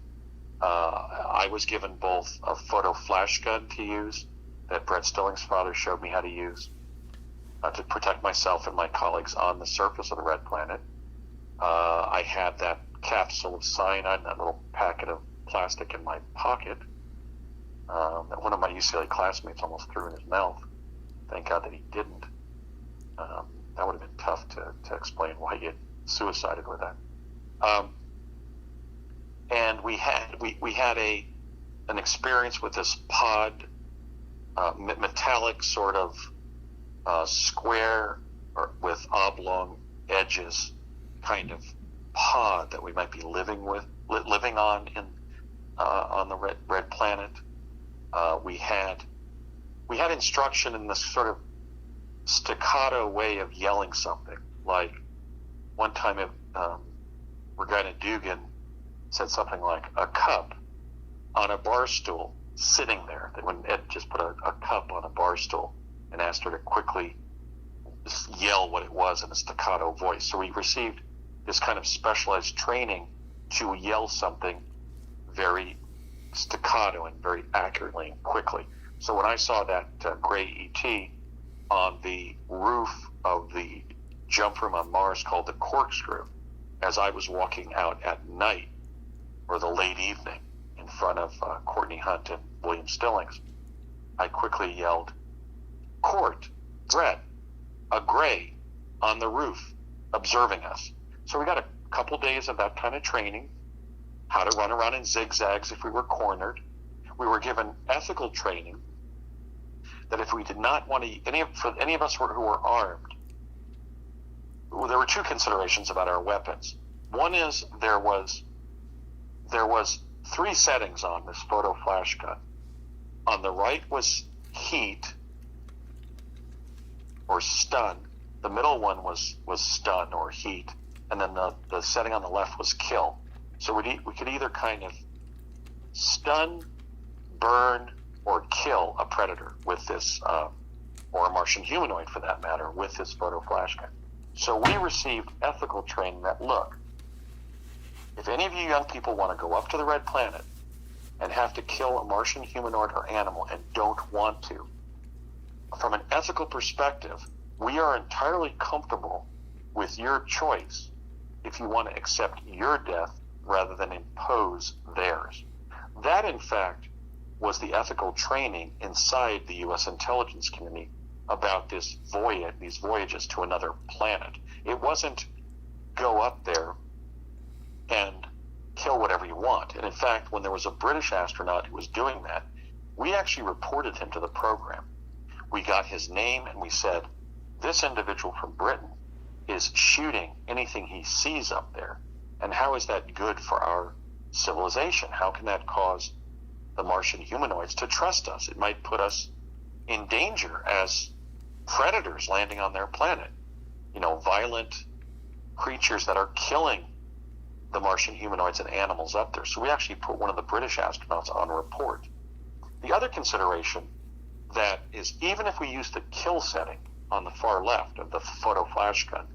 I was given both a photo flash gun to use that Brett Stillings' father showed me how to use, to protect myself and my colleagues on the surface of the red planet. I had that capsule of cyanide, that little packet of plastic in my pocket that one of my UCLA classmates almost threw in his mouth. Thank God that he didn't. That would have been tough to explain why he had suicided with that. And we had an experience with this pod, metallic sort of square or with oblong edges kind of pod that we might be living on on the red planet. We had instruction in this sort of staccato way of yelling something. Like one time, Regina Dugan said something like a cup on a bar stool sitting there. When Ed just put a cup on a bar stool and asked her to quickly yell what it was in a staccato voice. So we received this kind of specialized training to yell something very staccato and very accurately and quickly. So when I saw that gray ET on the roof of the jump room on Mars called the Corkscrew, as I was walking out at night or the late evening in front of Courtney Hunt and William Stillings, I quickly yelled, "Court, Brett, a gray on the roof observing us." So we got a couple days of that kind of training, how to run around in zigzags if we were cornered. We were given ethical training that if we did not want to, for any of us who were armed, there were two considerations about our weapons. One is there was 3 settings on this photo flash gun. On the right was heat or stun. The middle one was stun or heat, and then the setting on the left was kill. So we could either kind of stun, burn, or kill a predator with this, or a Martian humanoid for that matter, with this photo flash gun. So we received ethical training that, look, if any of you young people want to go up to the red planet and have to kill a Martian humanoid or animal and don't want to, from an ethical perspective, we are entirely comfortable with your choice if you want to accept your death rather than impose theirs. That, in fact, was the ethical training inside the U.S. intelligence community about these voyages to another planet. It wasn't go up there and kill whatever you want. And in fact, when there was a British astronaut who was doing that, we actually reported him to the program. We got his name and we said, this individual from Britain is shooting anything he sees up there. And how is that good for our civilization? How can that cause the Martian humanoids to trust us? It might put us in danger as predators landing on their planet. Violent creatures that are killing the Martian humanoids and animals up there. So we actually put one of the British astronauts on a report. The other consideration that is, even if we use the kill setting on the far left of the photo flash gun,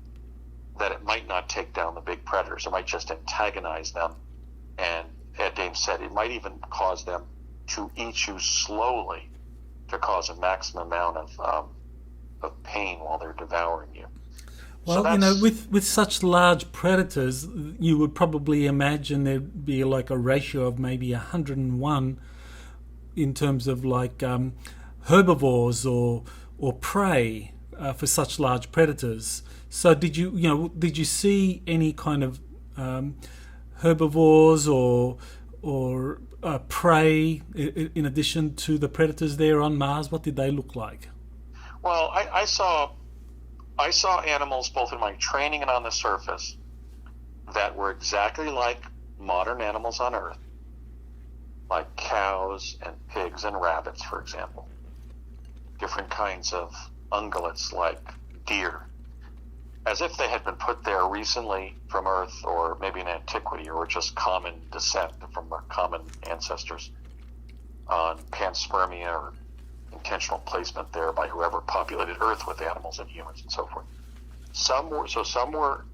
that it might not take down the big predators. It might just antagonize them. And Ed Dames said it might even cause them to eat you slowly to cause a maximum amount of pain while they're devouring you. Well, so with such large predators, you would probably imagine there'd be like a ratio of maybe 101 in terms of like herbivores or prey for such large predators. So did you see any kind of herbivores or prey in addition to the predators there on Mars? What did they look like? Well, I saw animals both in my training and on the surface that were exactly like modern animals on Earth, like cows and pigs and rabbits, for example. Different kinds of ungulates like deer, as if they had been put there recently from Earth or maybe in antiquity or just common descent from common ancestors on panspermia or intentional placement there by whoever populated Earth with animals and humans and so forth. Some were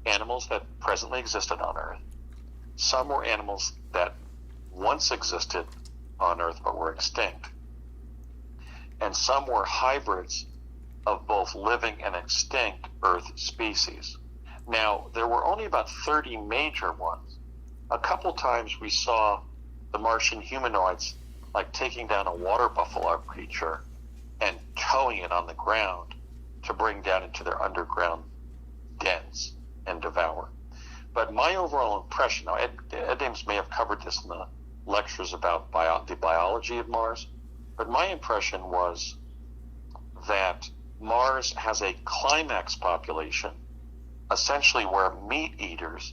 animals that presently existed on Earth. Some were animals that once existed on Earth but were extinct. And some were hybrids of both living and extinct Earth species. Now, there were only about 30 major ones. A couple times we saw the Martian humanoids like taking down a water buffalo creature and towing it on the ground to bring down into their underground dens and devour. But my overall impression, now Ed Ames may have covered this in the lectures about the biology of Mars, but my impression was that Mars has a climax population, essentially where meat eaters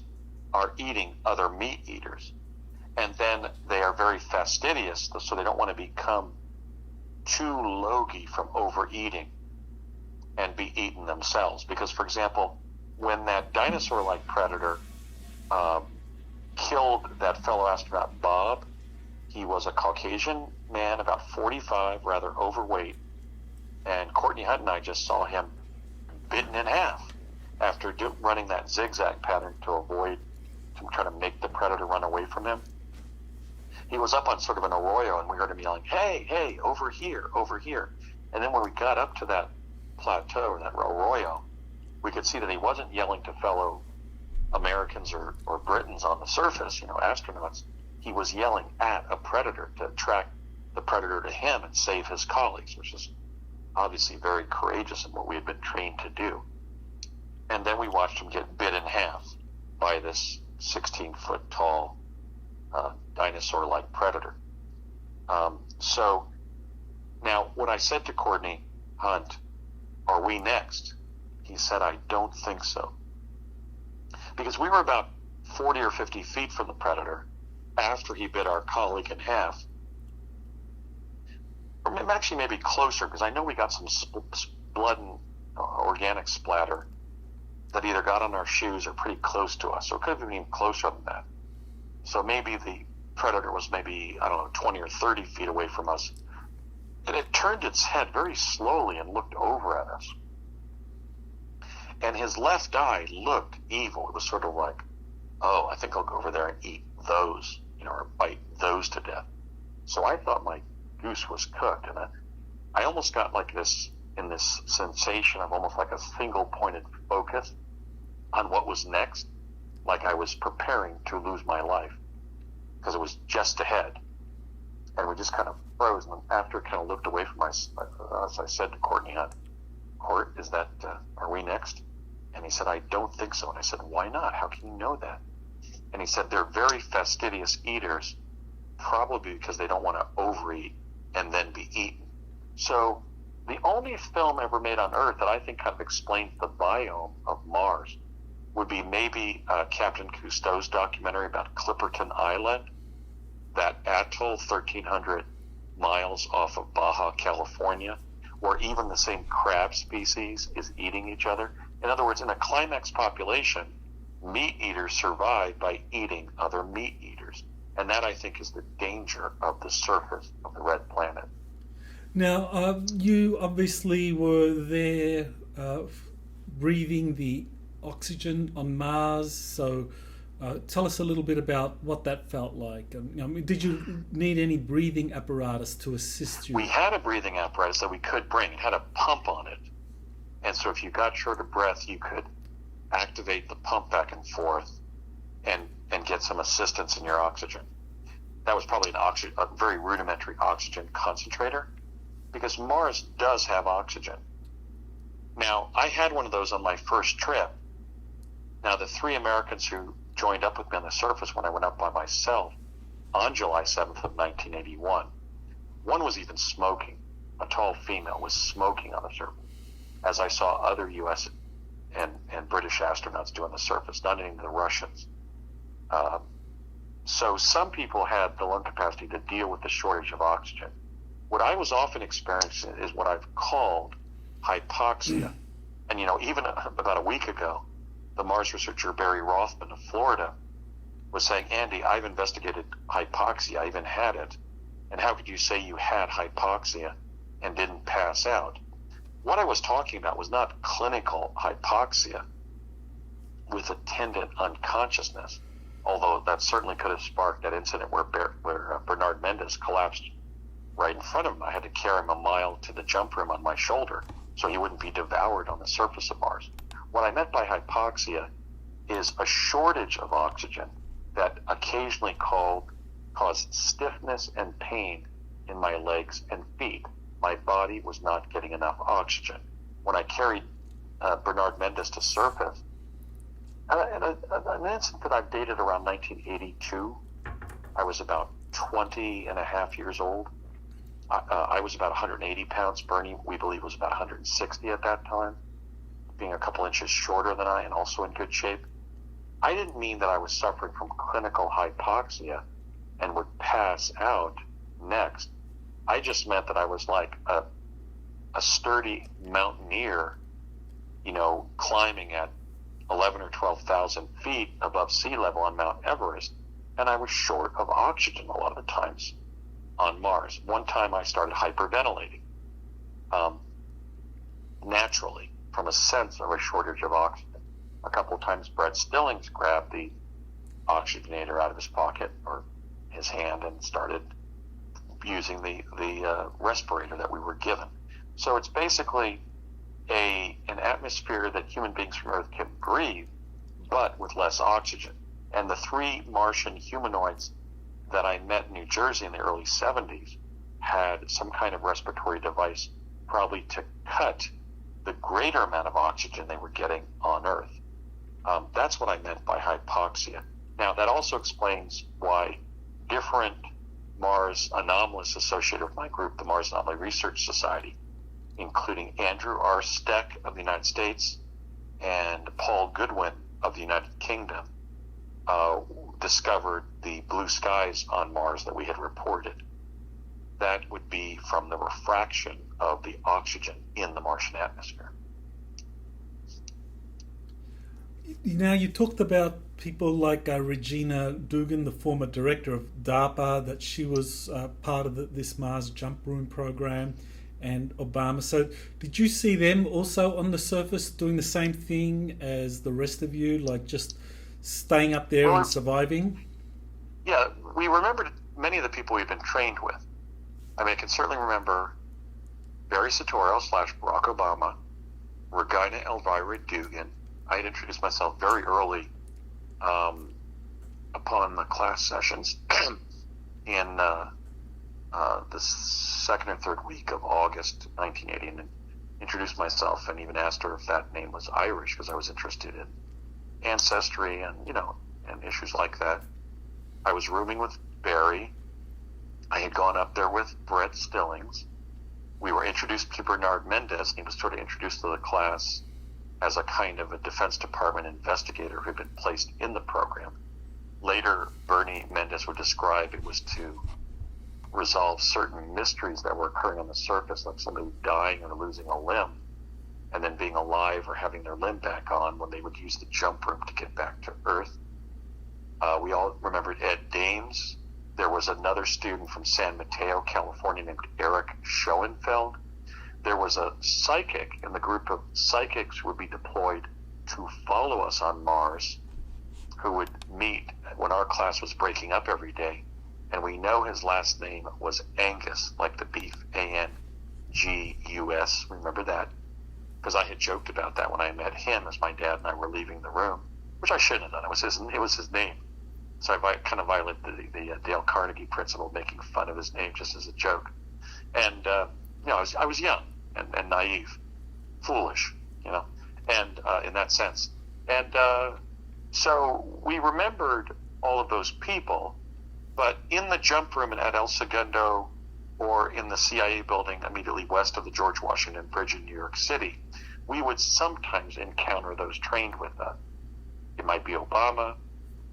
are eating other meat eaters. And then they are very fastidious, so they don't want to become too logy from overeating and be eaten themselves. Because, for example, when that dinosaur-like predator killed that fellow astronaut Bob, he was a Caucasian man, about 45, rather overweight, and Courtney Hunt and I just saw him bitten in half after running that zigzag pattern to try to make the predator run away from him. He was up on sort of an arroyo, and we heard him yelling, hey, over here, over here. And then when we got up to that plateau, that arroyo, we could see that he wasn't yelling to fellow Americans or Britons on the surface, astronauts. He was yelling at a predator to attract the predator to him and save his colleagues, which is obviously very courageous in what we had been trained to do. And then we watched him get bit in half by this 16-foot tall dinosaur-like predator. So now when I said to Courtney Hunt, are we next? He said, I don't think so. Because we were about 40 or 50 feet from the predator after he bit our colleague in half. Or actually maybe closer, because I know we got some blood and organic splatter that either got on our shoes or pretty close to us. So it could have been even closer than that. So maybe the predator was 20 or 30 feet away from us. And it turned its head very slowly and looked over at us. And his left eye looked evil. It was sort of like, oh, I think I'll go over there and eat those, or bite those to death. So I thought my goose was cooked. And I almost got like this sensation of almost like a single pointed focus on what was next, like I was preparing to lose my life, because it was just ahead. And we just kind of froze. And after it kind of looked away from us, I said to Courtney Hunt, Court, is that, are we next? And he said, I don't think so. And I said, why not? How can you know that? And he said, they're very fastidious eaters, probably because they don't want to overeat and then be eaten. So the only film ever made on Earth that I think kind of explains the biome of Mars would be maybe Captain Cousteau's documentary about Clipperton Island, that atoll 1,300 miles off of Baja, California, where even the same crab species is eating each other. In other words, in a climax population, meat eaters survive by eating other meat eaters. And that, I think, is the danger of the surface of the red planet. Now, you obviously were there breathing the oxygen on Mars, so tell us a little bit about what that felt like. Did you need any breathing apparatus to assist you? We had a breathing apparatus that we could bring. It had a pump on it. And so if you got short of breath, you could activate the pump back and forth and get some assistance in your oxygen. That was probably a very rudimentary oxygen concentrator, because Mars does have oxygen. Now, I had one of those on my first trip. Now, the 3 Americans who joined up with me on the surface when I went up by myself on July 7th of 1981, one was even smoking. A tall female was smoking on the surface, as I saw other U.S. and British astronauts do on the surface, not even the Russians. So some people had the lung capacity to deal with the shortage of oxygen. What I was often experiencing is what I've called hypoxia. And, even about a week ago, the Mars researcher Barry Rothman of Florida was saying, Andy, I've investigated hypoxia. I even had it. And how could you say you had hypoxia and didn't pass out? What I was talking about was not clinical hypoxia with attendant unconsciousness, although that certainly could have sparked that incident where Mendez collapsed right in front of him. I had to carry him a mile to the jump room on my shoulder so he wouldn't be devoured on the surface of Mars. What I meant by hypoxia is a shortage of oxygen that occasionally caused stiffness and pain in my legs and feet. My body was not getting enough oxygen. When I carried Bernard Mendez to surface, an incident that I've dated around 1982, I was about 20 and a half years old. I was about 180 pounds. Bernie, we believe, was about 160 at that time, being a couple inches shorter than I and also in good shape. I didn't mean that I was suffering from clinical hypoxia and would pass out next. I just meant that I was like a sturdy mountaineer, climbing at 11 or 12,000 feet above sea level on Mount Everest, and I was short of oxygen a lot of the times on Mars. One time I started hyperventilating naturally from a sense of a shortage of oxygen. A couple of times Brett Stillings grabbed the oxygenator out of his pocket or his hand and started using the respirator that we were given. So it's basically an atmosphere that human beings from Earth can breathe, but with less oxygen. And the 3 Martian humanoids that I met in New Jersey in the early 70s had some kind of respiratory device, probably to cut the greater amount of oxygen they were getting on Earth. That's what I meant by hypoxia. Now, that also explains why different Mars anomalies associated with my group, the Mars Anomaly Research Society, including Andrew R. Steck of the United States and Paul Goodwin of the United Kingdom, discovered the blue skies on Mars that we had reported. That would be from the refraction of the oxygen in the Martian atmosphere. Now, you talked about people like Regina Dugan, the former director of DARPA, that she was part of this Mars jump room program, and Obama. So did you see them also on the surface doing the same thing as the rest of you, like just staying up there and surviving? Yeah, we remembered many of the people we've been trained with. I mean, I can certainly remember Barry Soetaro / Barack Obama, Regina Elvira Dugan. I had introduced myself very early upon the class sessions in the second or third week of August 1980, and introduced myself and even asked her if that name was Irish, because I was interested in ancestry and and issues like that. I was rooming with Barry. I had gone up there with Brett Stillings. We were introduced to Bernard Mendez, and he was sort of introduced to the class as a kind of a Defense Department investigator who had been placed in the program. Later, Bernie Mendez would describe it was to resolve certain mysteries that were occurring on the surface, like somebody dying or losing a limb, and then being alive or having their limb back on when they would use the jump room to get back to Earth. We all remembered Ed Dames. There was another student from San Mateo, California, named Eric Schoenfeld. There was a psychic in the group of psychics who would be deployed to follow us on Mars, who would meet when our class was breaking up every day. And we know his last name was Angus, like the beef, A-N-G-U-S. Remember that? Because I had joked about that when I met him as my dad and I were leaving the room, which I shouldn't have done. It was his name. So I kind of violated the Dale Carnegie principle of making fun of his name just as a joke. And, I was young and naive, foolish, and in that sense. And so we remembered all of those people, but in the jump room at El Segundo or in the CIA building immediately west of the George Washington Bridge in New York City, we would sometimes encounter those trained with us. It might be Obama,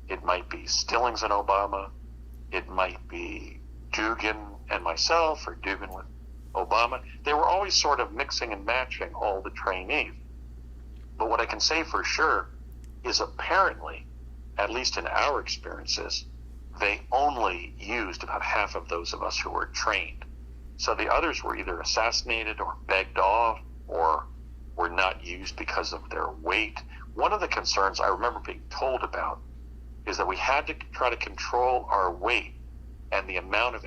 it might be Stillings and Obama, it might be Dugan and myself, or Dugan with Obama. They were always sort of mixing and matching all the trainees. But what I can say for sure is apparently, at least in our experiences, they only used about half of those of us who were trained. So the others were either assassinated or begged off or were not used because of their weight. One of the concerns I remember being told about is that we had to try to control our weight and the amount of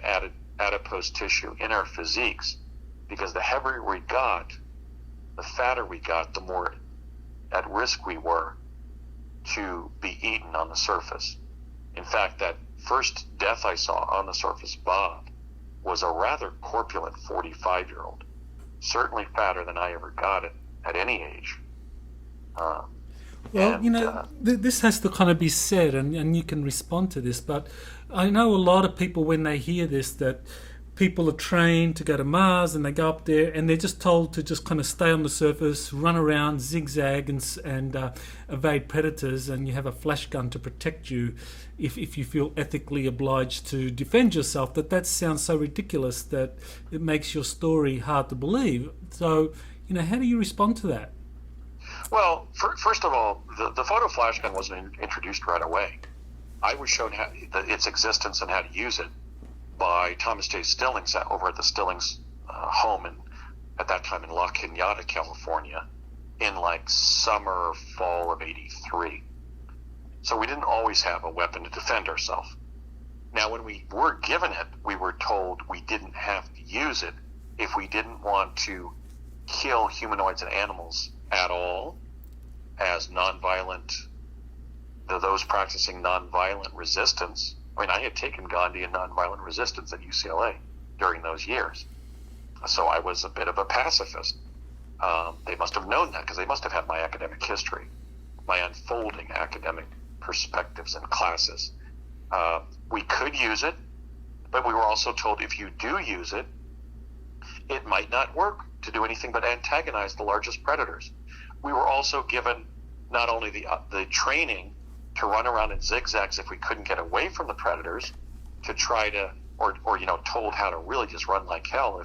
adipose tissue in our physiques, because the heavier we got, the fatter we got, the more at risk we were to be eaten on the surface. In fact, that first death I saw on the surface, Bob, was a rather corpulent 45-year-old, certainly fatter than I ever got it at any age. This has to kind of be said, and you can respond to this, but I know a lot of people, when they hear this, that people are trained to go to Mars and they go up there and they're just told to just kind of stay on the surface, run around, zigzag and evade predators, and you have a flash gun to protect you if you feel ethically obliged to defend yourself. That sounds so ridiculous that it makes your story hard to believe. So, how do you respond to that? Well, first of all, the photo flash gun wasn't introduced right away. I was shown its existence and how to use it by Thomas J. Stillings over at the Stillings home at that time in La Cañada, California, in like summer or fall of '83. So we didn't always have a weapon to defend ourselves. Now, when we were given it, we were told we didn't have to use it if we didn't want to kill humanoids and animals at all, as nonviolent, those practicing nonviolent resistance. I mean, I had taken Gandhi in nonviolent resistance at UCLA during those years. So I was a bit of a pacifist. They must have known that because they must have had my academic history, my unfolding academic perspectives and classes. We could use it, but we were also told if you do use it, it might not work to do anything but antagonize the largest predators. We were also given not only the training to run around in zigzags if we couldn't get away from the predators, to try to, or told how to really just run like hell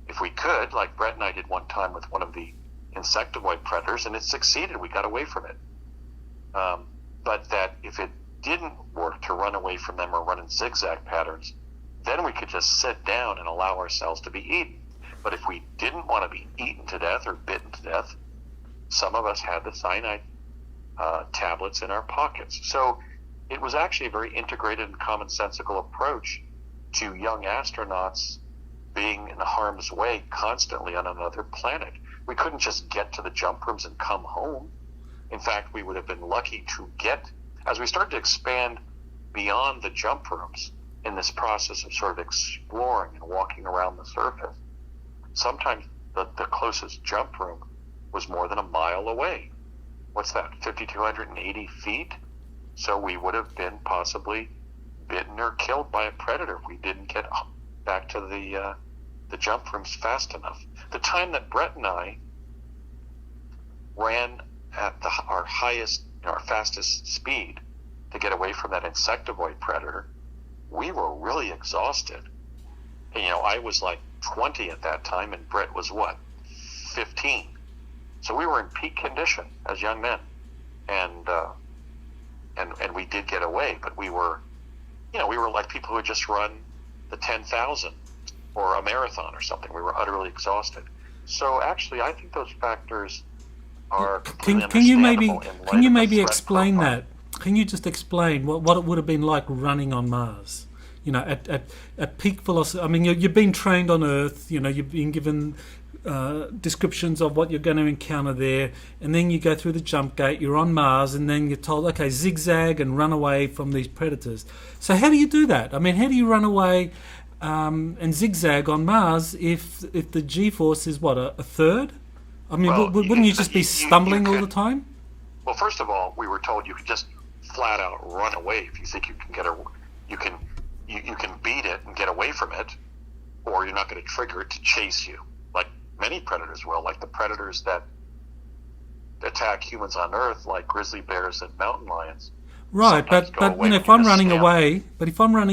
if we could, like Brett and I did one time with one of the insectivoid predators, and it succeeded. We got away from it. But that if it didn't work to run away from them or run in zigzag patterns, then we could just sit down and allow ourselves to be eaten. But if we didn't want to be eaten to death or bitten to death, some of us had the cyanide tablets in our pockets. So it was actually a very integrated and commonsensical approach to young astronauts being in harm's way constantly on another planet. We couldn't just get to the jump rooms and come home. In fact, we would have been lucky to get, as we started to expand beyond the jump rooms in this process of sort of exploring and walking around the surface, sometimes the closest jump room was more than a mile away. What's that, 5,280 feet? So we would have been possibly bitten or killed by a predator if we didn't get back to the jump rooms fast enough. The time that Brett and I ran at our highest, our fastest speed to get away from that insectivoid predator, we were really exhausted. And, I was like 20 at that time, and Brett was 15. So we were in peak condition as young men, and we did get away. But we were like people who had just run the 10,000 or a marathon or something. We were utterly exhausted. So actually, I think those factors are completely Can you maybe explain profile. that? Can you just explain what it would have been like running on Mars? At peak velocity. I mean, you've been trained on Earth. You've been given descriptions of what you're going to encounter there, and then you go through the jump gate. You're on Mars, and then you're told, okay, zigzag and run away from these predators. So how do you do that? I mean, how do you run away and zigzag on Mars if the G-force is a third? I mean, wouldn't you just be stumbling all the time? Well, first of all, we were told you could just flat out run away if you think you can you can beat it and get away from it, or you're not going to trigger it to chase you, like many predators will, like the predators that attack humans on Earth, like grizzly bears and mountain lions. Right, but if I'm running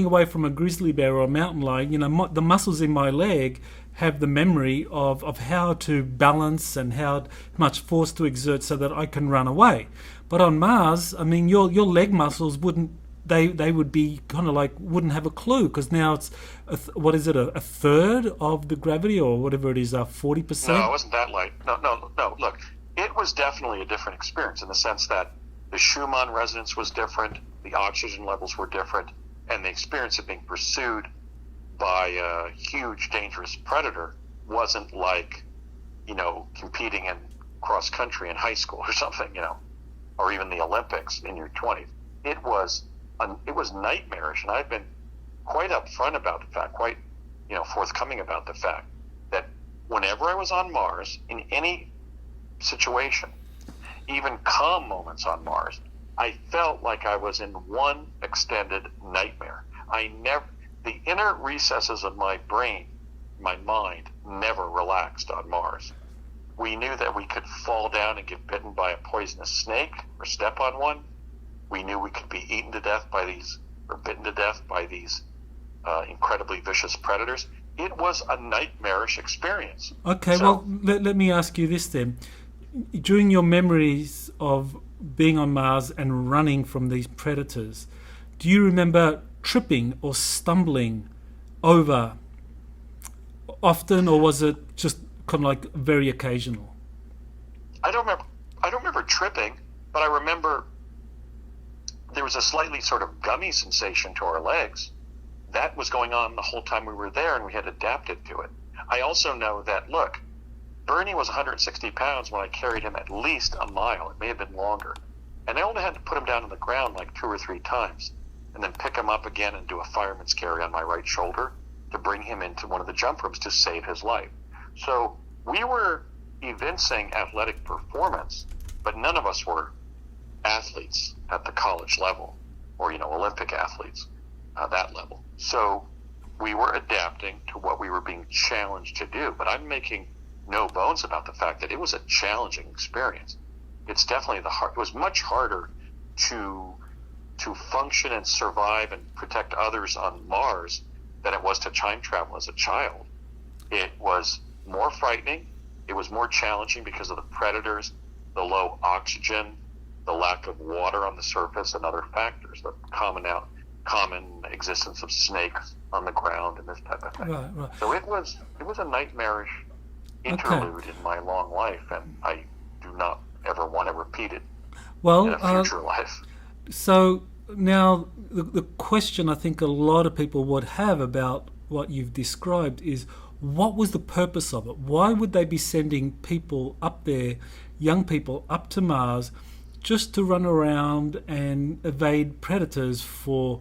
away from a grizzly bear or a mountain lion, the muscles in my leg have the memory of how to balance and how much force to exert so that I can run away. But on Mars, I mean, your leg muscles wouldn't. They would be kind of like wouldn't have a clue, because now it's a third of the gravity or whatever it is, 40%. No, it wasn't that light. No. Look, it was definitely a different experience in the sense that the Schumann resonance was different, the oxygen levels were different, and the experience of being pursued by a huge, dangerous predator wasn't like competing in cross country in high school or something, or even the Olympics in your 20s. It was nightmarish, and I've been quite upfront about the fact, quite forthcoming about the fact that whenever I was on Mars, in any situation, even calm moments on Mars, I felt like I was in one extended nightmare. The inner recesses of my brain, my mind, never relaxed on Mars. We knew that we could fall down and get bitten by a poisonous snake or step on one. We knew we could be bitten to death by these incredibly vicious predators. It was a nightmarish experience. Okay, well, let me ask you this then. During your memories of being on Mars and running from these predators, do you remember tripping or stumbling over often, or was it just kind of like very occasional? I don't remember tripping, but I remember there was a slightly sort of gummy sensation to our legs. That was going on the whole time we were there, and we had adapted to it. I also know that, look, Bernie was 160 pounds when I carried him at least a mile. It may have been longer. And I only had to put him down on the ground like 2 or 3 times and then pick him up again and do a fireman's carry on my right shoulder to bring him into one of the jump rooms to save his life. So we were evincing athletic performance, but none of us were athletes at the college level or, Olympic athletes at that level. So we were adapting to what we were being challenged to do. But I'm making no bones about the fact that it was a challenging experience. It's definitely it was much harder to function and survive and protect others on Mars than it was to time travel as a child. It was more frightening. It was more challenging because of the predators, the low oxygen, the lack of water on the surface, and other factors, the common existence of snakes on the ground and this type of thing. Right. So it was a nightmarish interlude in my long life, and I do not ever want to repeat it in a future life. So now the question I think a lot of people would have about what you've described is, what was the purpose of it? Why would they be sending people up there, young people up to Mars, just to run around and evade predators for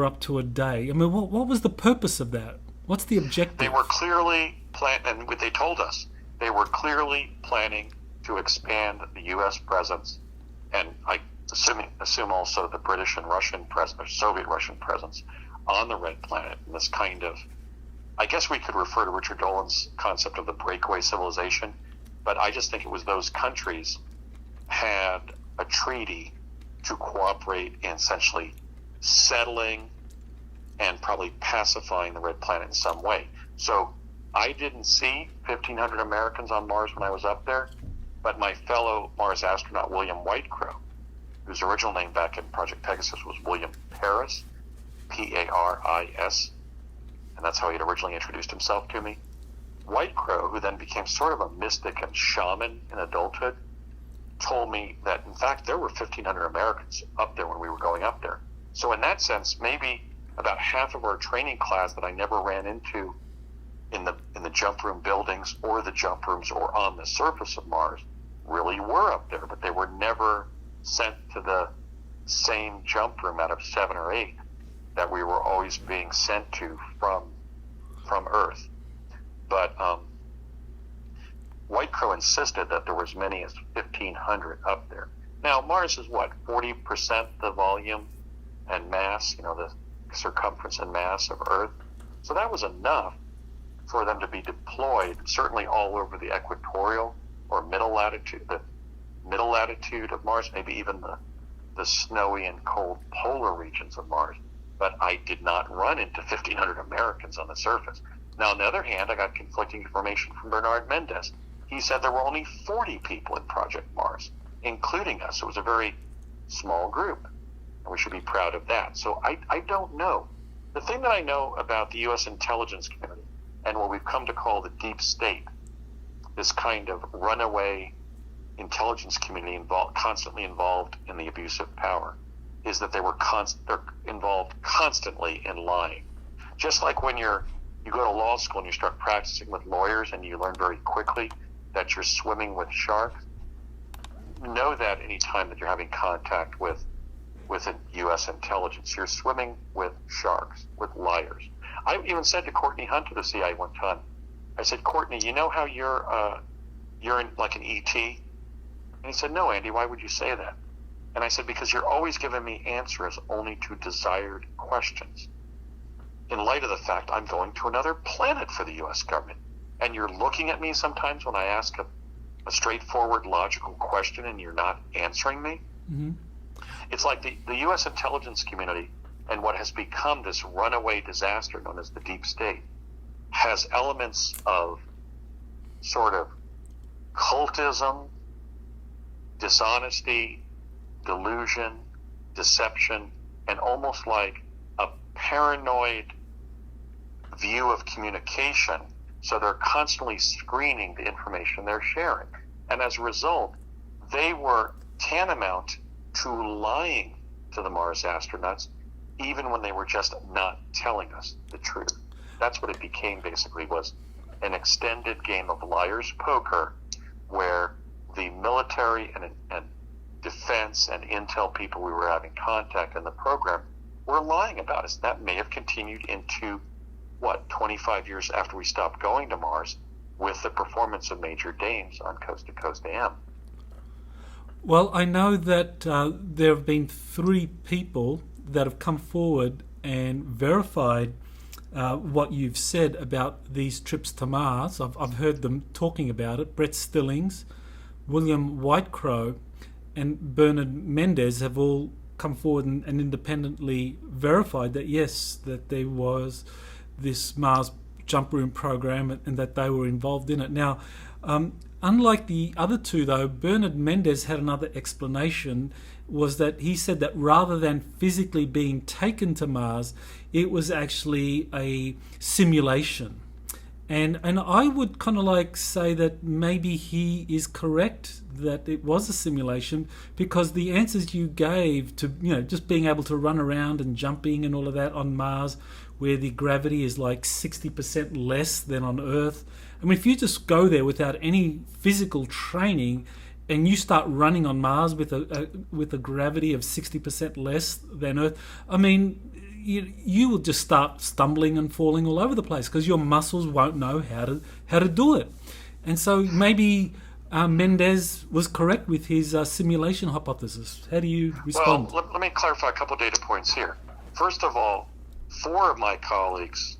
up to a day? I mean, what was the purpose of that? What's the objective? They were clearly and what they told us, they were clearly planning to expand the U.S. presence, and I assume also the British and Russian presence, or Soviet Russian presence, on the Red Planet. And this kind of, I guess we could refer to Richard Dolan's concept of the breakaway civilization, but I just think it was those countries had a treaty to cooperate in essentially settling and probably pacifying the Red Planet in some way. So I didn't see 1,500 Americans on Mars when I was up there, but my fellow Mars astronaut William Whitecrow, whose original name back in Project Pegasus was William Paris, Paris, and that's how he had originally introduced himself to me. Whitecrow, who then became sort of a mystic and shaman in adulthood, told me that, in fact, there were 1,500 Americans up there when we were going up there. So in that sense, maybe about half of our training class that I never ran into in the jump room buildings or the jump rooms or on the surface of Mars really were up there, but they were never sent to the same jump room out of 7 or 8 that we were always being sent to from Earth. But Whitecrow insisted that there were as many as 1,500 up there. Now, Mars is 40% the volume and mass, the circumference and mass of Earth. So that was enough for them to be deployed, certainly all over the equatorial or middle latitude of Mars, maybe even the snowy and cold polar regions of Mars. But I did not run into 1,500 Americans on the surface. Now, on the other hand, I got conflicting information from Bernard Mendez. He said there were only 40 people in Project Mars, including us. It was a very small group, and we should be proud of that. So I don't know. The thing that I know about the U.S. intelligence community and what we've come to call the deep state, this kind of runaway intelligence community constantly involved in the abuse of power, is that they're involved constantly in lying. Just like when you go to law school and you start practicing with lawyers and you learn very quickly that you're swimming with sharks, know that anytime that you're having contact with U.S. intelligence, you're swimming with sharks, with liars. I even said to Courtney Hunter, the CIA, one time, I said, Courtney, you know how you're in, like an ET? And he said, no, Andy, why would you say that? And I said, because you're always giving me answers only to desired questions. In light of the fact I'm going to another planet for the U.S. government, and you're looking at me sometimes when I ask a straightforward, logical question and you're not answering me. Mm-hmm. It's like the U.S. intelligence community and what has become this runaway disaster known as the deep state has elements of sort of cultism, dishonesty, delusion, deception, and almost like a paranoid view of communication. So they're constantly screening the information they're sharing. And as a result, they were tantamount to lying to the Mars astronauts, even when they were just not telling us the truth. That's what it became, basically, was an extended game of liar's poker where the military and defense and intel people we were having contact in the program were lying about us. That may have continued into, 25 years after we stopped going to Mars with the performance of Major Dames on Coast to Coast AM. Well, I know that there have been 3 people that have come forward and verified what you've said about these trips to Mars. I've heard them talking about it. Brett Stillings, William Whitecrow, and Bernard Mendez have all come forward and independently verified that, yes, that there was this Mars jump room program and that they were involved in it. Now, unlike the other 2, though, Bernard Mendez had another explanation, was that he said that rather than physically being taken to Mars, it was actually a simulation. And I would kind of like say that maybe he is correct that it was a simulation, because the answers you gave to, just being able to run around and jumping and all of that on Mars, where the gravity is like 60% less than on Earth. I mean, if you just go there without any physical training and you start running on Mars with a gravity of 60% less than Earth, I mean, you will just start stumbling and falling all over the place because your muscles won't know how to do it. And so maybe Mendez was correct with his simulation hypothesis. How do you respond? Well, let me clarify a couple of data points here. First of all, 4 of my colleagues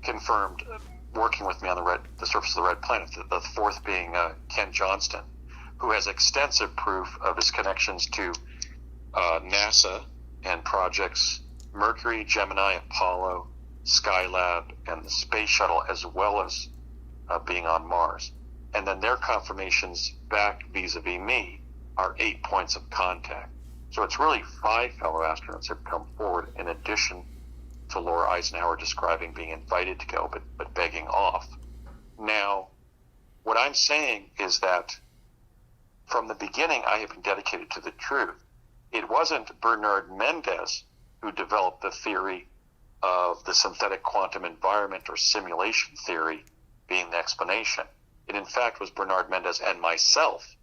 confirmed working with me on the surface of the red planet, the 4th being Ken Johnston, who has extensive proof of his connections to NASA and projects Mercury, Gemini, Apollo, Skylab, and the Space Shuttle, as well as being on Mars. And then their confirmations back vis-a-vis me are 8 points of contact. So it's really 5 fellow astronauts have come forward in addition to Laura Eisenhower describing being invited to go but begging off. Now, what I'm saying is that from the beginning I have been dedicated to the truth. It wasn't Bernard Mendez who developed the theory of the synthetic quantum environment or simulation theory being the explanation. It in fact was Bernard Mendez and myself.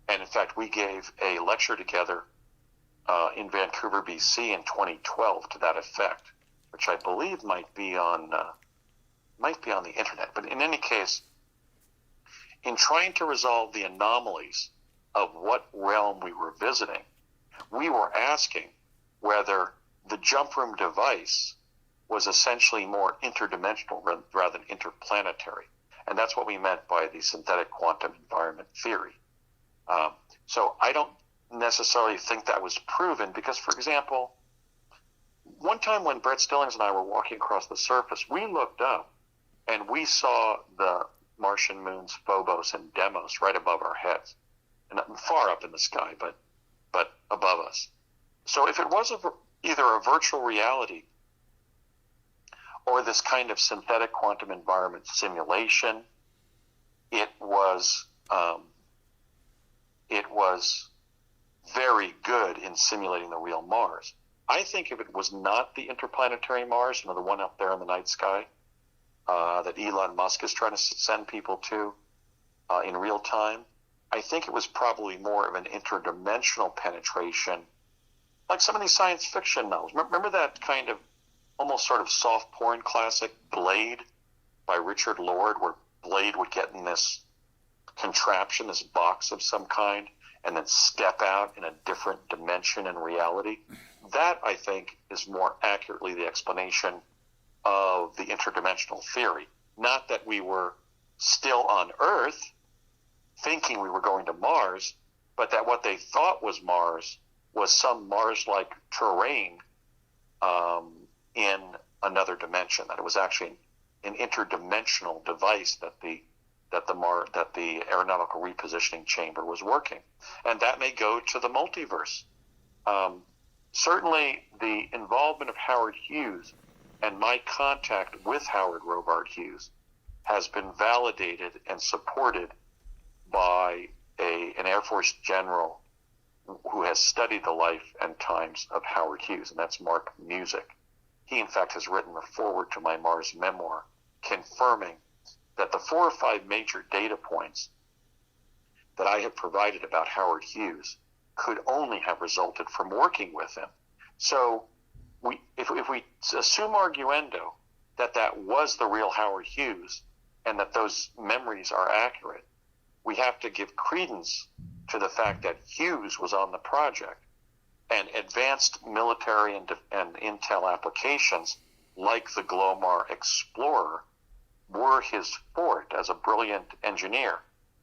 And in fact, we gave a lecture together in Vancouver, BC in 2012 to that effect, which I believe might be on the internet. But in any case, in trying to resolve the anomalies of what realm we were visiting, we were asking whether the jump room device was essentially more interdimensional rather than interplanetary. And that's what we meant by the synthetic quantum environment theory. So I don't necessarily think that was proven because, for example, one time when Brett Stillings and I were walking across the surface, we looked up and we saw the Martian moons Phobos and Deimos right above our heads, and far up in the sky, but above us. So if it was either a virtual reality or this kind of synthetic quantum environment simulation, it was very good in simulating the real Mars. I think if it was not the interplanetary Mars, the one up there in the night sky that Elon Musk is trying to send people to, in real time. I think it was probably more of an interdimensional penetration, like some of these science fiction novels. Remember that kind of almost sort of soft porn classic, Blade, by Richard Lord, where Blade would get in this contraption, this box of some kind, and then step out in a different dimension in reality? That, I think, is more accurately the explanation of the interdimensional theory. Not that we were still on Earth thinking we were going to Mars, but that what they thought was Mars was some Mars-like terrain in another dimension, that it was actually an interdimensional device that the aeronautical repositioning chamber was working. And that may go to the multiverse. Certainly the involvement of Howard Hughes and my contact with Howard Robart Hughes has been validated and supported by an Air Force general who has studied the life and times of Howard Hughes, and that's Mark Music. He, in fact, has written the foreword to my Mars memoir, confirming that the 4 or 5 major data points that I have provided about Howard Hughes could only have resulted from working with him. So if we assume arguendo that was the real Howard Hughes and that those memories are accurate, we have to give credence to the fact that Hughes was on the project, and advanced military and intel applications like the Glomar Explorer were his forte as a brilliant engineer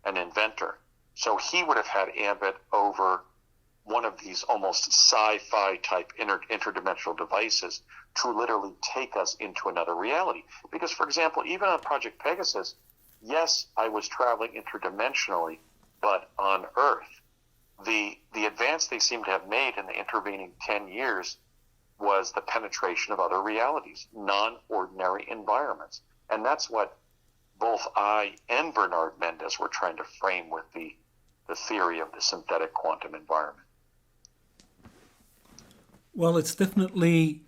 and inventor. So he would have had ambit over one of these almost sci-fi type interdimensional devices to literally take us into another reality. Because, for example, even on Project Pegasus, yes, I was traveling interdimensionally, but on Earth. The advance they seem to have made in the intervening 10 years was the penetration of other realities, non-ordinary environments. And that's what both I and Bernard Mendez were trying to frame with the theory of the synthetic quantum environment. Well, it's definitely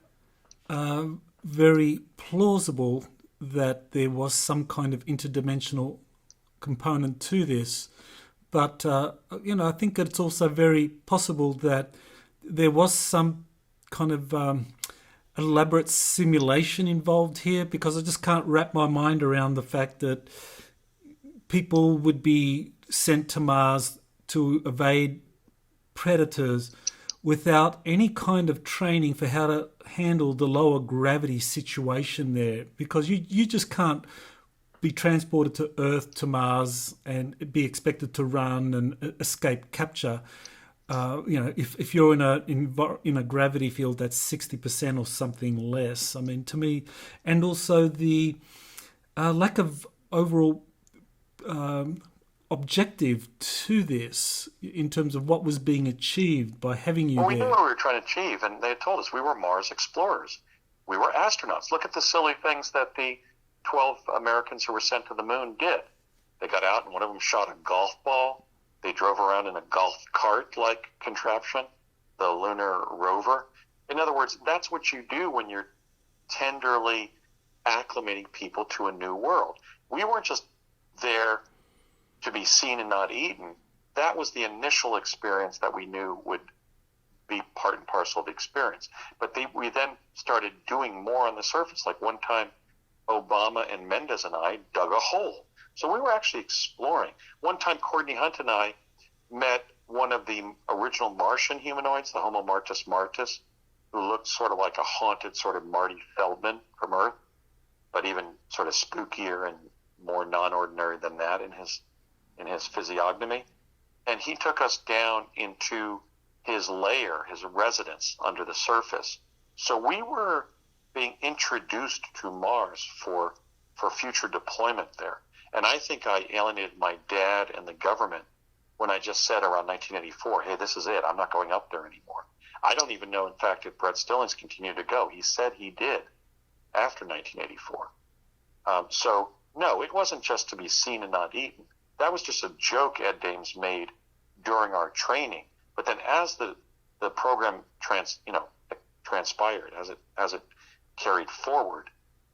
very plausible that there was some kind of interdimensional component to this. But, I think that it's also very possible that there was some kind of elaborate simulation involved here, because I just can't wrap my mind around the fact that people would be sent to Mars to evade predators without any kind of training for how to handle the lower gravity situation there, because you just can't be transported to Earth to Mars and be expected to run and escape capture. If you're in a gravity field that's 60% or something less. I mean, to me, and also the lack of overall objective to this in terms of what was being achieved by having you there. Well, we knew what we were trying to achieve, and they had told us we were Mars explorers. We were astronauts. Look at the silly things that the 12 Americans who were sent to the moon did. They got out and one of them shot a golf ball. They drove around in a golf cart-like contraption, the lunar rover. In other words, that's what you do when you're tenderly acclimating people to a new world. We weren't just there to be seen and not eaten. That was the initial experience that we knew would be part and parcel of the experience. But we then started doing more on the surface. Like one time, Obama and Mendez and I dug a hole. So we were actually exploring. One time, Courtney Hunt and I met one of the original Martian humanoids, the Homo Martis Martis, who looked sort of like a haunted sort of Marty Feldman from Earth, but even sort of spookier and more non-ordinary than that in his physiognomy. And he took us down into his lair, his residence under the surface. So we were being introduced to Mars for future deployment there. And I think I alienated my dad and the government when I just said around 1984, hey, this is it. I'm not going up there anymore. I don't even know, in fact, if Brett Stillings continued to go. He said he did after 1984. So, no, it wasn't just to be seen and not eaten. That was just a joke Ed Dames made during our training. But then as the program transpired, as it carried forward,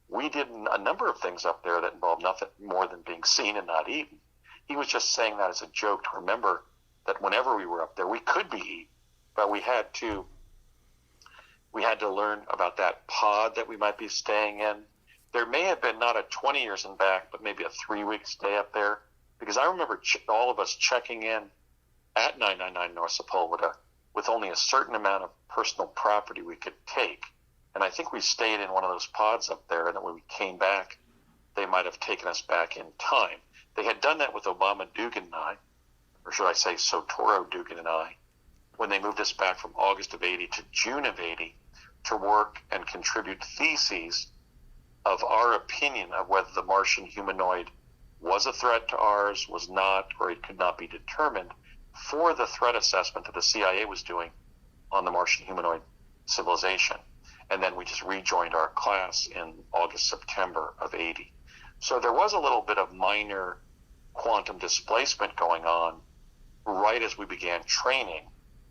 we did a number of things up there that involved nothing more than being seen and not eaten. he was just saying that as a joke to remember that whenever we were up there, we could be eaten, but we had to learn about that pod that we might be staying in. There may have been not a 20 years and back, but maybe a 3-week stay up there, because I remember all of us checking in at 999 North Sepulveda with only a certain amount of personal property we could take. And I think we stayed in one of those pods up there, and then when we came back, they might have taken us back in time. They had done that with Obama Dugan and I, or should I say Soetaro Dugan and I, when they moved us back from August of 80 to June of 80 to work and contribute theses of our opinion of whether the Martian humanoid was a threat to ours, was not, or it could not be determined for the threat assessment that the CIA was doing on the Martian humanoid civilization. And then we just rejoined our class in August, September of 80. So there was a little bit of minor quantum displacement going on right as we began training.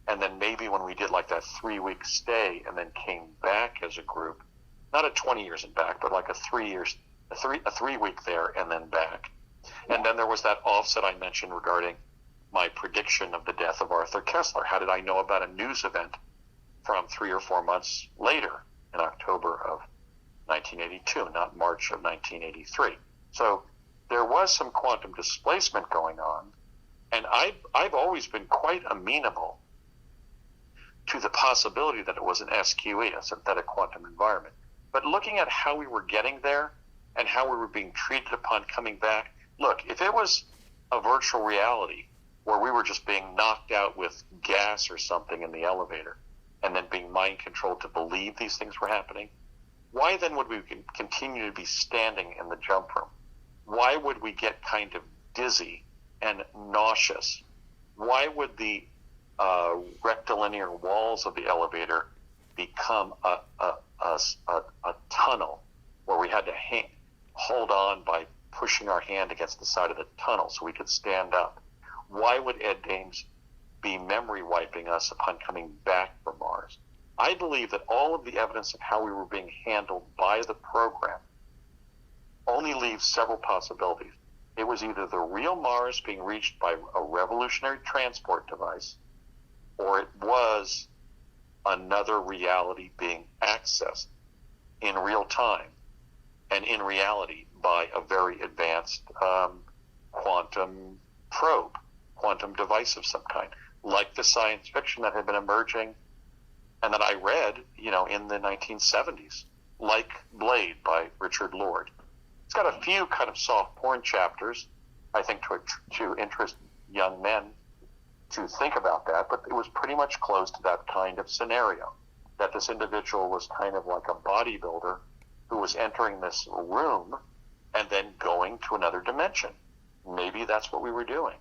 And then maybe when we did like that 3-week stay and then came back as a group, not a 20 years and back, but like a 3-week there and then back. And then there was that offset I mentioned regarding my prediction of the death of Arthur Kessler. How did I know about a news event from 3 or 4 months later in October of 1982, not March of 1983? So there was some quantum displacement going on, and I've always been quite amenable to the possibility that it was an SQE, a synthetic quantum environment. But looking at how we were getting there and how we were being treated upon coming back, look, if it was a virtual reality where we were just being knocked out with gas or something in the elevator and then being mind controlled to believe these things were happening, why then would we continue to be standing in the jump room? Why would we get kind of dizzy and nauseous? Why would the rectilinear walls of the elevator become a tunnel where we had to hold on by pushing our hand against the side of the tunnel so we could stand up? Why would Ed Dames be memory wiping us upon coming back from Mars? I believe that all of the evidence of how we were being handled by the program only leaves several possibilities. It was either the real Mars being reached by a revolutionary transport device, or it was another reality being accessed in real time and in reality by a very advanced quantum probe, quantum device of some kind, like the science fiction that had been emerging and that I read, in the 1970s, like Blade by Richard Lord. It's got a few kind of soft porn chapters, I think, to interest young men to think about that, but it was pretty much close to that kind of scenario, that this individual was kind of like a bodybuilder who was entering this room and then going to another dimension. Maybe that's what we were doing.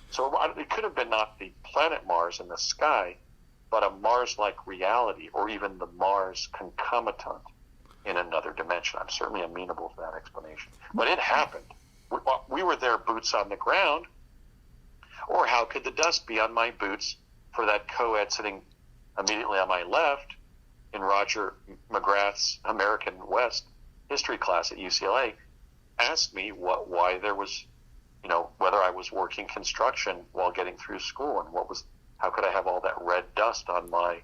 So it could have been not the planet Mars in the sky, but a Mars-like reality, or even the Mars concomitant in another dimension. I'm certainly amenable to that explanation. But it happened. We were there, boots on the ground. Or how could the dust be on my boots for that co-ed sitting immediately on my left in Roger McGrath's American West history class at UCLA, asked me why there was, whether I was working construction while getting through school, and how could I have all that red dust on my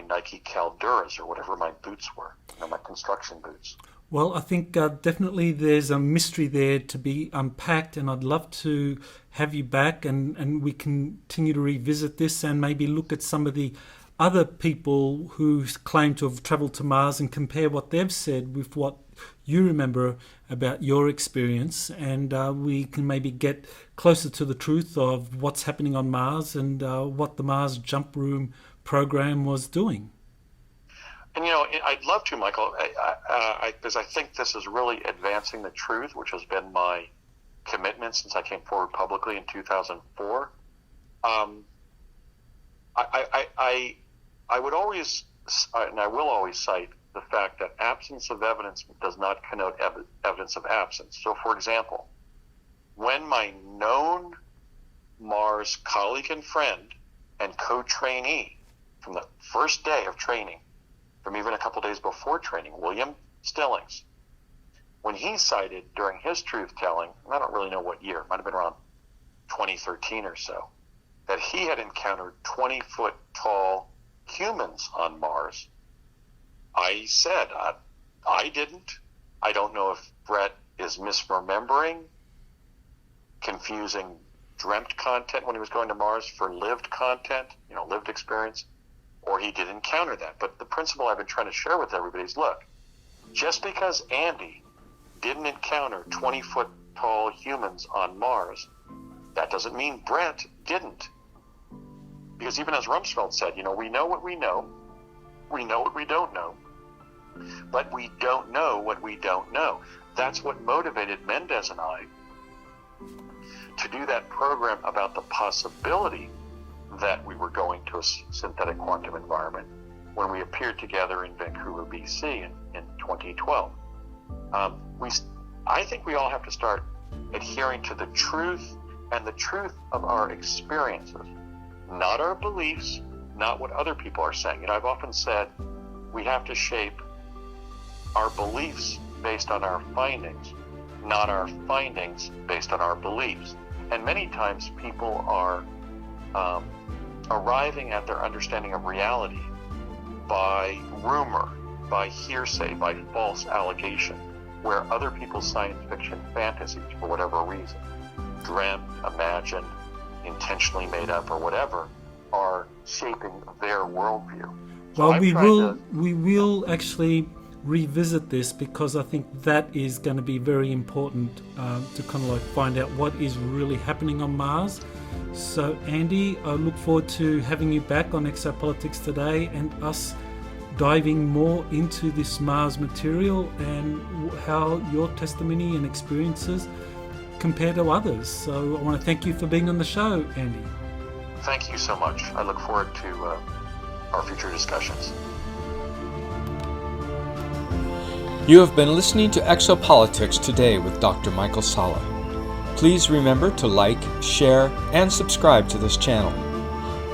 Nike Calduras or whatever my boots were, my construction boots. Well, I think definitely there's a mystery there to be unpacked, and I'd love to have you back and we continue to revisit this and maybe look at some of the other people who claim to have travelled to Mars and compare what they've said with what you remember about your experience, and we can maybe get closer to the truth of what's happening on Mars and what the Mars Jump Room program was doing. And, I'd love to, Michael, because I think this is really advancing the truth, which has been my commitment since I came forward publicly in 2004. I would always, and I will always cite the fact that absence of evidence does not connote evidence of absence. So, for example, when my known Mars colleague and friend and co-trainee from the first day of training, from even a couple days before training, William Stillings, when he cited during his truth-telling, and I don't really know what year, it might have been around 2013 or so, that he had encountered 20-foot tall humans on Mars. I said, I didn't. I don't know if Brett is misremembering, confusing dreamt content when he was going to Mars for lived content, lived experience, or he did encounter that. But the principle I've been trying to share with everybody is, look, just because Andy didn't encounter 20-foot tall humans on Mars, that doesn't mean Brett didn't. Because even as Rumsfeld said, we know what we know what we don't know, but we don't know what we don't know. That's what motivated Mendez and I to do that program about the possibility that we were going to a synthetic quantum environment when we appeared together in Vancouver, BC in 2012. I think we all have to start adhering to the truth and the truth of our experiences, not our beliefs, not what other people are saying. I've often said we have to shape our beliefs based on our findings, not our findings based on our beliefs. And many times people are arriving at their understanding of reality by rumor, by hearsay, by false allegation, where other people's science fiction fantasies, for whatever reason, dreamt, imagined, intentionally made up, or whatever, are shaping their worldview. So well, we will actually revisit this, because I think that is going to be very important to kind of find out what is really happening on Mars. So Andy, I look forward to having you back on Exopolitics Today and us diving more into this Mars material and how your testimony and experiences compare to others. So I want to thank you for being on the show, Andy. Thank you so much. I look forward to our future discussions. You have been listening to Exopolitics Today with Dr. Michael Salla. Please remember to like, share, and subscribe to this channel.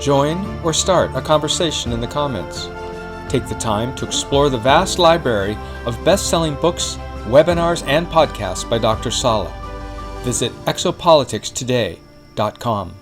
Join or start a conversation in the comments. Take the time to explore the vast library of best-selling books, webinars, and podcasts by Dr. Salla. Visit exopoliticstoday.com.